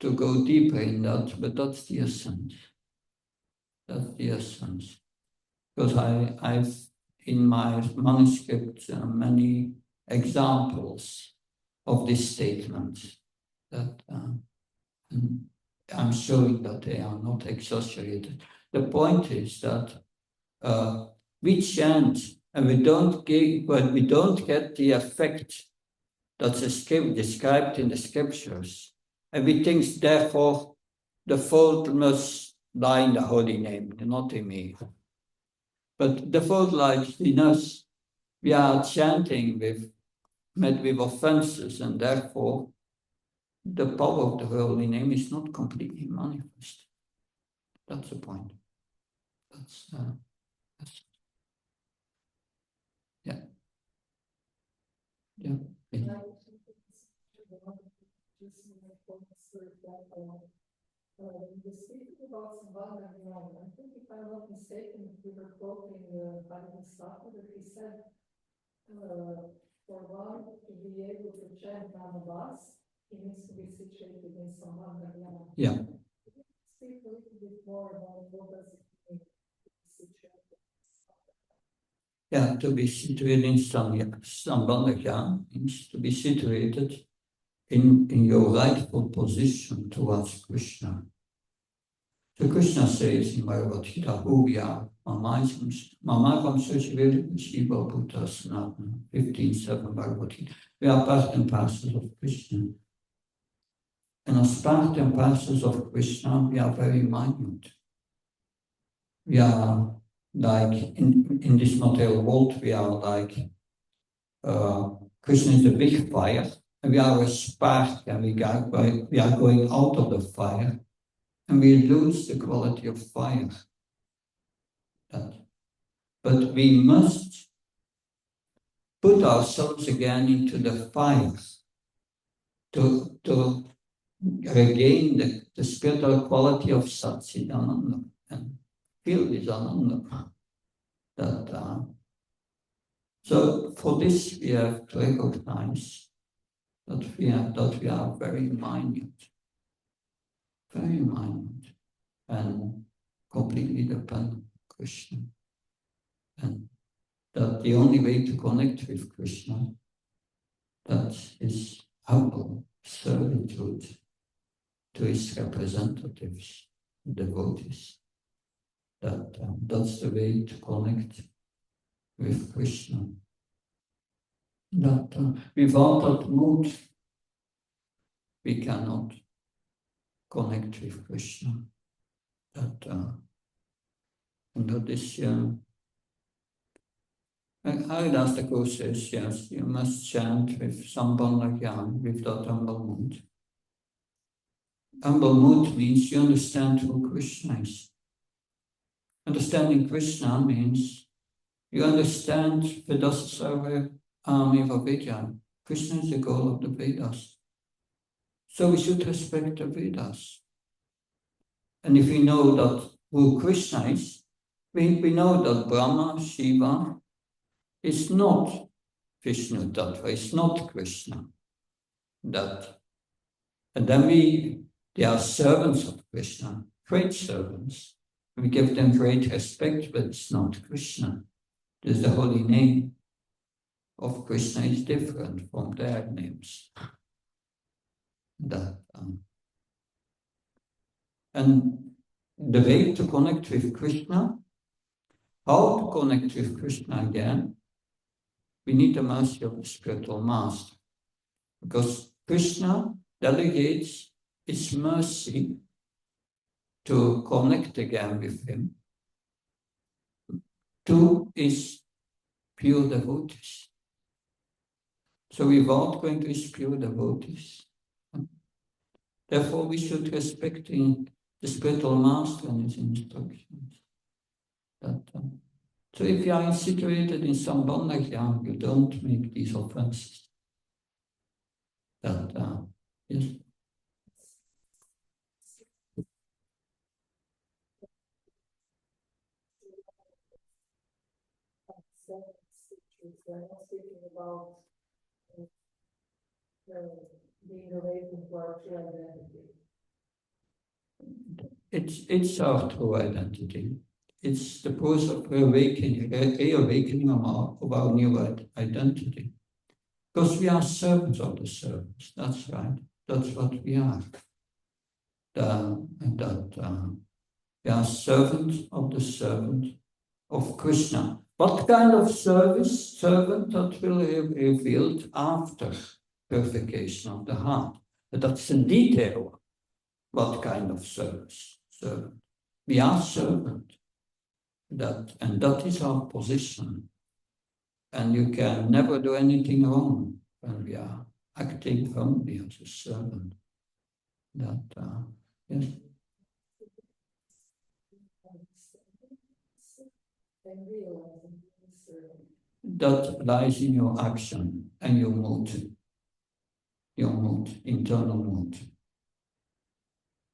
A: to go deeper in that, but that's the essence. That's the essence. Because I've in my manuscript many examples of this statement that I'm showing that they are not exaggerated. The point is that we chant and we don't get the effect that's described in the scriptures. And we think, therefore, the fault must lie in the holy name, not in me. But the fault lies in us. We are chanting met with offenses, and therefore the power of the holy name is not completely manifest. That's the point. That's yeah.
C: The speaking about sambandha, I think if I'm not mistaken, we were quoting Bhagavad Gita that he said, for one to be able to chant Namabas, he needs to be situated in sambandha.
A: Yeah.
C: Speak a little bit more about what does it mean to be situated.
A: Yeah, to be situated in sambandha means to be situated in your rightful position towards Krishna. So Krishna says in Bhagavad Gita, who we are, Mamakam Suchiveli Shiva Bhuta Sanatana, 15:7 Bhagavad Gita. We are part and parcels of Krishna. And as part and parcels of Krishna, we are very minute. We are like, in this material world, we are like, Krishna is a big fire, and we are a spark, and we are going out of the fire, and we lose the quality of fire. But we must put ourselves again into the fire to regain the spiritual quality of Satchidananda and feel this Ananda. So for this we have to recognize that we are very minute, and completely dependent on Krishna. And that the only way to connect with Krishna, that is humble servitude to his representatives, devotees. That's the way to connect with Krishna. That without that mood, we cannot connect with Krishna. And that is Haridas Thakur says, yes, you must chant with sambandha, with that humble mood. Humble mood means you understand who Krishna is. Understanding Krishna means you understand Vedasa Sarva Amiva Vidya. Krishna is the goal of the Vedas. So we should respect the Vedas. And if we know that who Krishna is, we know that Brahma, Shiva, is not Vishnu Tattva, it's not Krishna. And then they are servants of Krishna, great servants. We give them great respect, but it's not Krishna. There's the holy name of Krishna is different from their names. And the way to connect with Krishna, how to connect with Krishna again, we need the mercy of the spiritual master. Because Krishna delegates his mercy to connect again with him to his pure devotees. So without going to his pure devotees, therefore we should respect the spiritual master and his instructions. So if you are situated in sambandha, you don't make these offenses. Yes.
C: We're not speaking about being awakened to our true identity.
A: It's our true identity. It's the process of reawakening of our new identity. Because we are servants of the servants. That's right. That's what we are. We are servants of the servant of Krishna. What kind of servant that will be revealed after purification of the heart? But that's in detail. What kind of servant? We are servant. And that is our position. And you can never do anything wrong when we are acting humbly as a servant. Yes. That lies in your action and your mood, internal mood.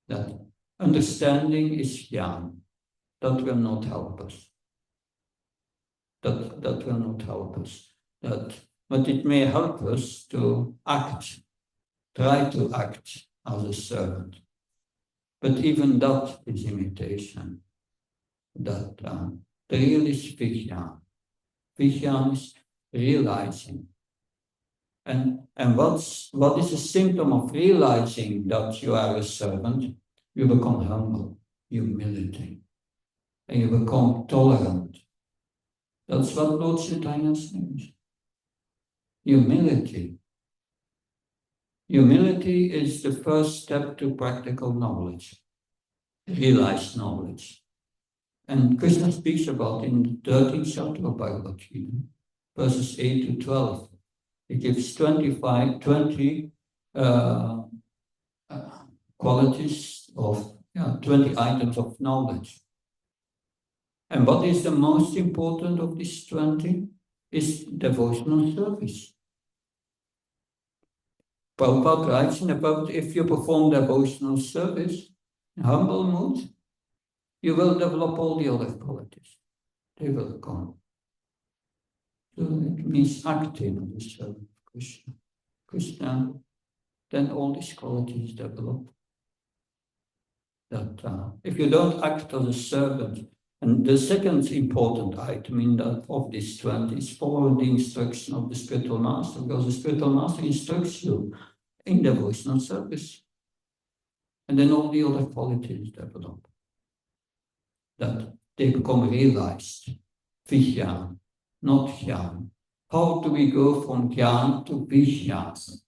A: That understanding is jnana. That will not help us. That will not help us. But it may help us to act, try to act as a servant. But even that is imitation. The real is vijnana. Vijnana is realizing. And what is a symptom of realizing that you are a servant? You become humble, humility, and you become tolerant. That's what Lord Chaitanya says. Humility. Humility is the first step to practical knowledge, realized knowledge. And Krishna speaks about in the 13th chapter of Bhagavad Gita, verses 8 to 12. He gives 20 qualities of 20 items of knowledge. And what is the most important of these 20 is devotional service. Prabhupada writes in about if you perform devotional service in humble mood, you will develop all the other qualities. They will come. So it means acting on the service of Krishna. Krishna, then all these qualities develop. If you don't act as a servant, and the second important item in that of this 20 is follow the instruction of the spiritual master, because the spiritual master instructs you in devotional service. And then all the other qualities develop. That they become realized. Vijnana, not jnana. How do we go from jnana to vijnana?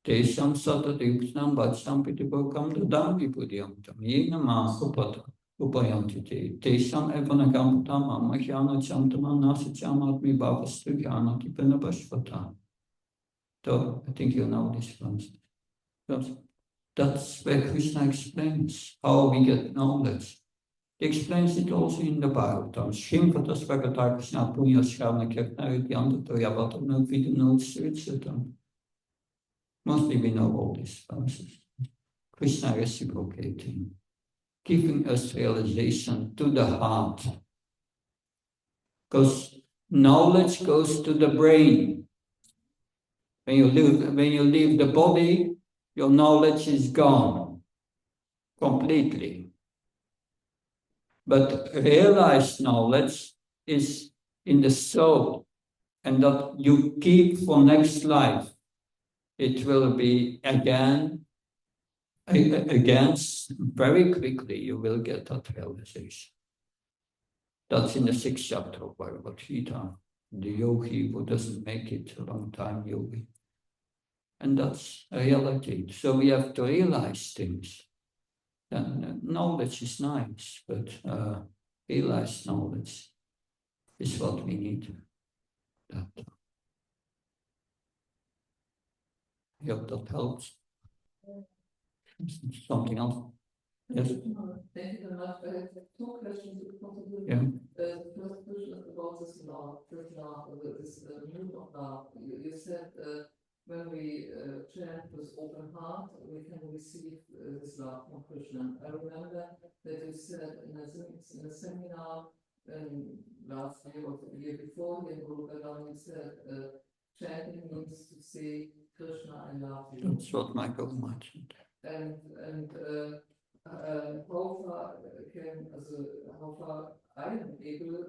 A: Tesham satadhyuktam vacham pitipokam dadam vipudyamtam yena mahupata upayanti te. Tesham evanagam patam jnana chamtama nasacham atmi bhavastu jnana kipena bhashvata. So I think you know this one. That's where Krishna explains how we get knowledge. He explains it also in the Bhagavatam. Shimvata svagata Krishna punya shavna kirtna vidyantato yavatam no vidu no sritsatam. Mostly we know all these verses. Krishna reciprocating, giving us realization to the heart. Because knowledge goes to the brain. When you leave the body, your knowledge is gone completely. But realized knowledge is in the soul, and that you keep for next life. It will be again again, very quickly you will get that realization. That's in the 6th chapter of Bhagavad Gita. The yogi who doesn't make it a long time yogi. And that's a reality. So we have to realize things. And knowledge is nice, but realized knowledge is what we need. That. I hope that helps. Something else? Yes?
C: Thank you very much. I have 2 questions.
A: Yeah.
C: The first question is about this love, this mood of love. You said when we chant with open heart, we can receive this love from Krishna. I remember that you said in a seminar last year or the year before, in Guru, you said chanting means to say, Krishna, I love you.
A: That's what my Guru mentioned.
C: And how far I am able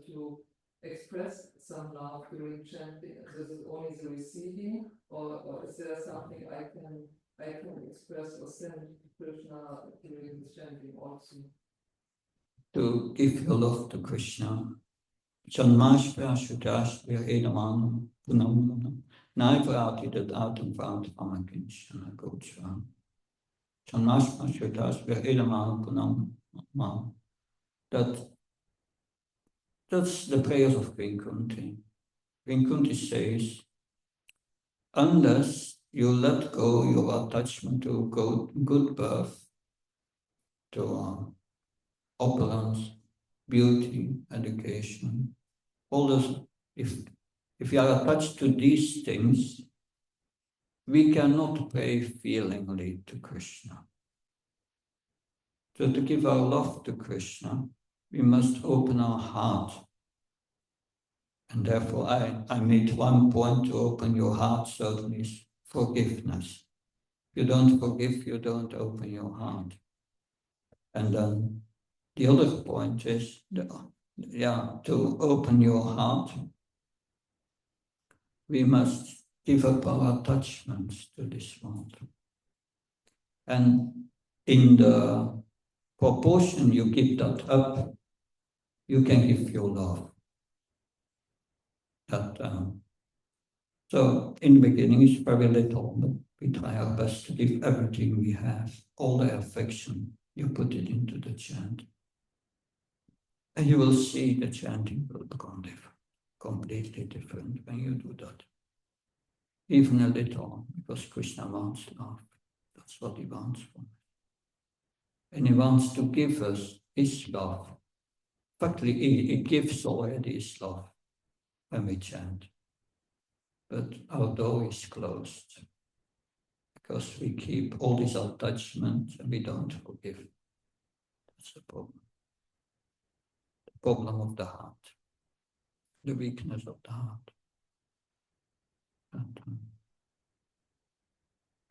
C: to express some love during chanting? Is it only the receiving, or is there something I can express or send to Krishna during the chanting also?
A: To give your love to Krishna. Janmashvya Shudashvya Edamanam Punam Naivrati Dadatam Vantama Kinshana Gochva. Janmashvya Shudashvya Edamanam Punam. That's the prayers of Queen Kunti. Queen Kunti says, unless you let go your attachment to good birth, to opulence, beauty, education, all those, if you are attached to these things, we cannot pray feelingly to Krishna. So to give our love to Krishna, we must open our heart. And therefore I made one point to open your heart, certainly is forgiveness. If you don't forgive, you don't open your heart. And then the other point is, to open your heart, we must give up our attachments to this world. And in the proportion you give that up, you can give your love. So in the beginning it's very little, but we try our best to give everything we have, all the affection, you put it into the chant. And you will see the chanting will become different, completely different when you do that. Even a little, because Krishna wants love. That's what he wants from us. And he wants to give us his love. Actually, he gives already his love when we chant. But our door is closed because we keep all these attachments and we don't forgive. That's the problem. The problem of the heart. The weakness of the heart.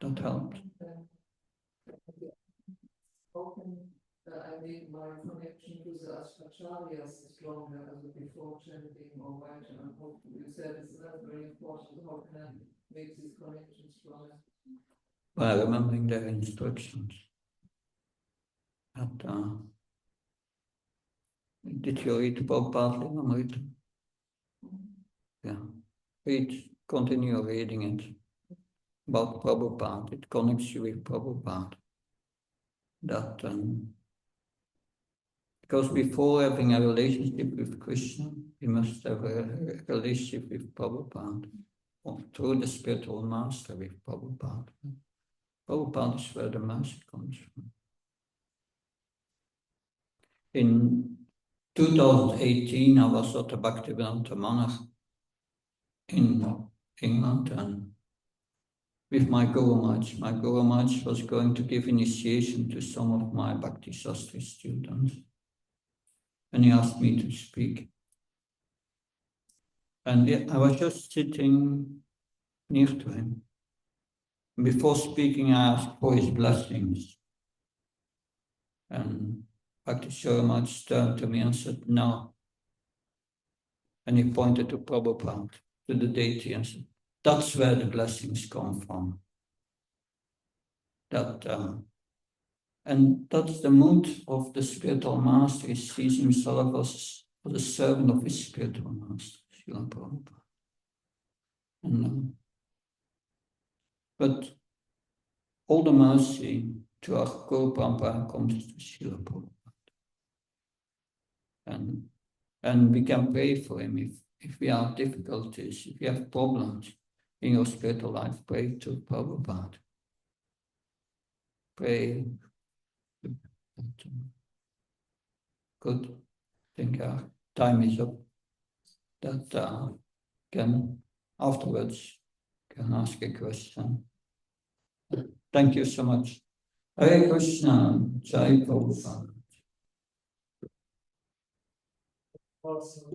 A: That helps.
C: I made my connection to the Ashtacharyas stronger as before chanting or writing. You said it's not very important. How can I make this connection stronger?
A: By remembering their instructions. Did you read Prabhupada Limamrita? Yeah. Continue reading it. About Prabhupada. It connects you with Prabhupada. Because before having a relationship with Krishna, you must have a relationship with Prabhupada, or through the spiritual master with Prabhupada. Prabhupada is where the mercy comes from. In 2018, I was at the Bhaktivedanta Manor in England, and with my Guru Maharaj. My Guru Maharaj was going to give initiation to some of my Bhakti Shastri students. And he asked me to speak. And I was just sitting near to him. Before speaking, I asked for his blessings. And Bhakti Maharaj turned to me and said, no. And he pointed to Prabhupada, to the deity, and said, that's where the blessings come from. And that's the mood of the spiritual master. He sees himself as a servant of his spiritual master, Srila Prabhupada. And, but all the mercy to our Guru Parampara comes to Srila Prabhupada. And we can pray for him if we have difficulties, if you have problems in your spiritual life, pray to Prabhupada. Pray. Good. I think our time is up. That can afterwards can ask a question. Thank you so much. Hare Krishna, Jai Prabhupada.
B: Awesome.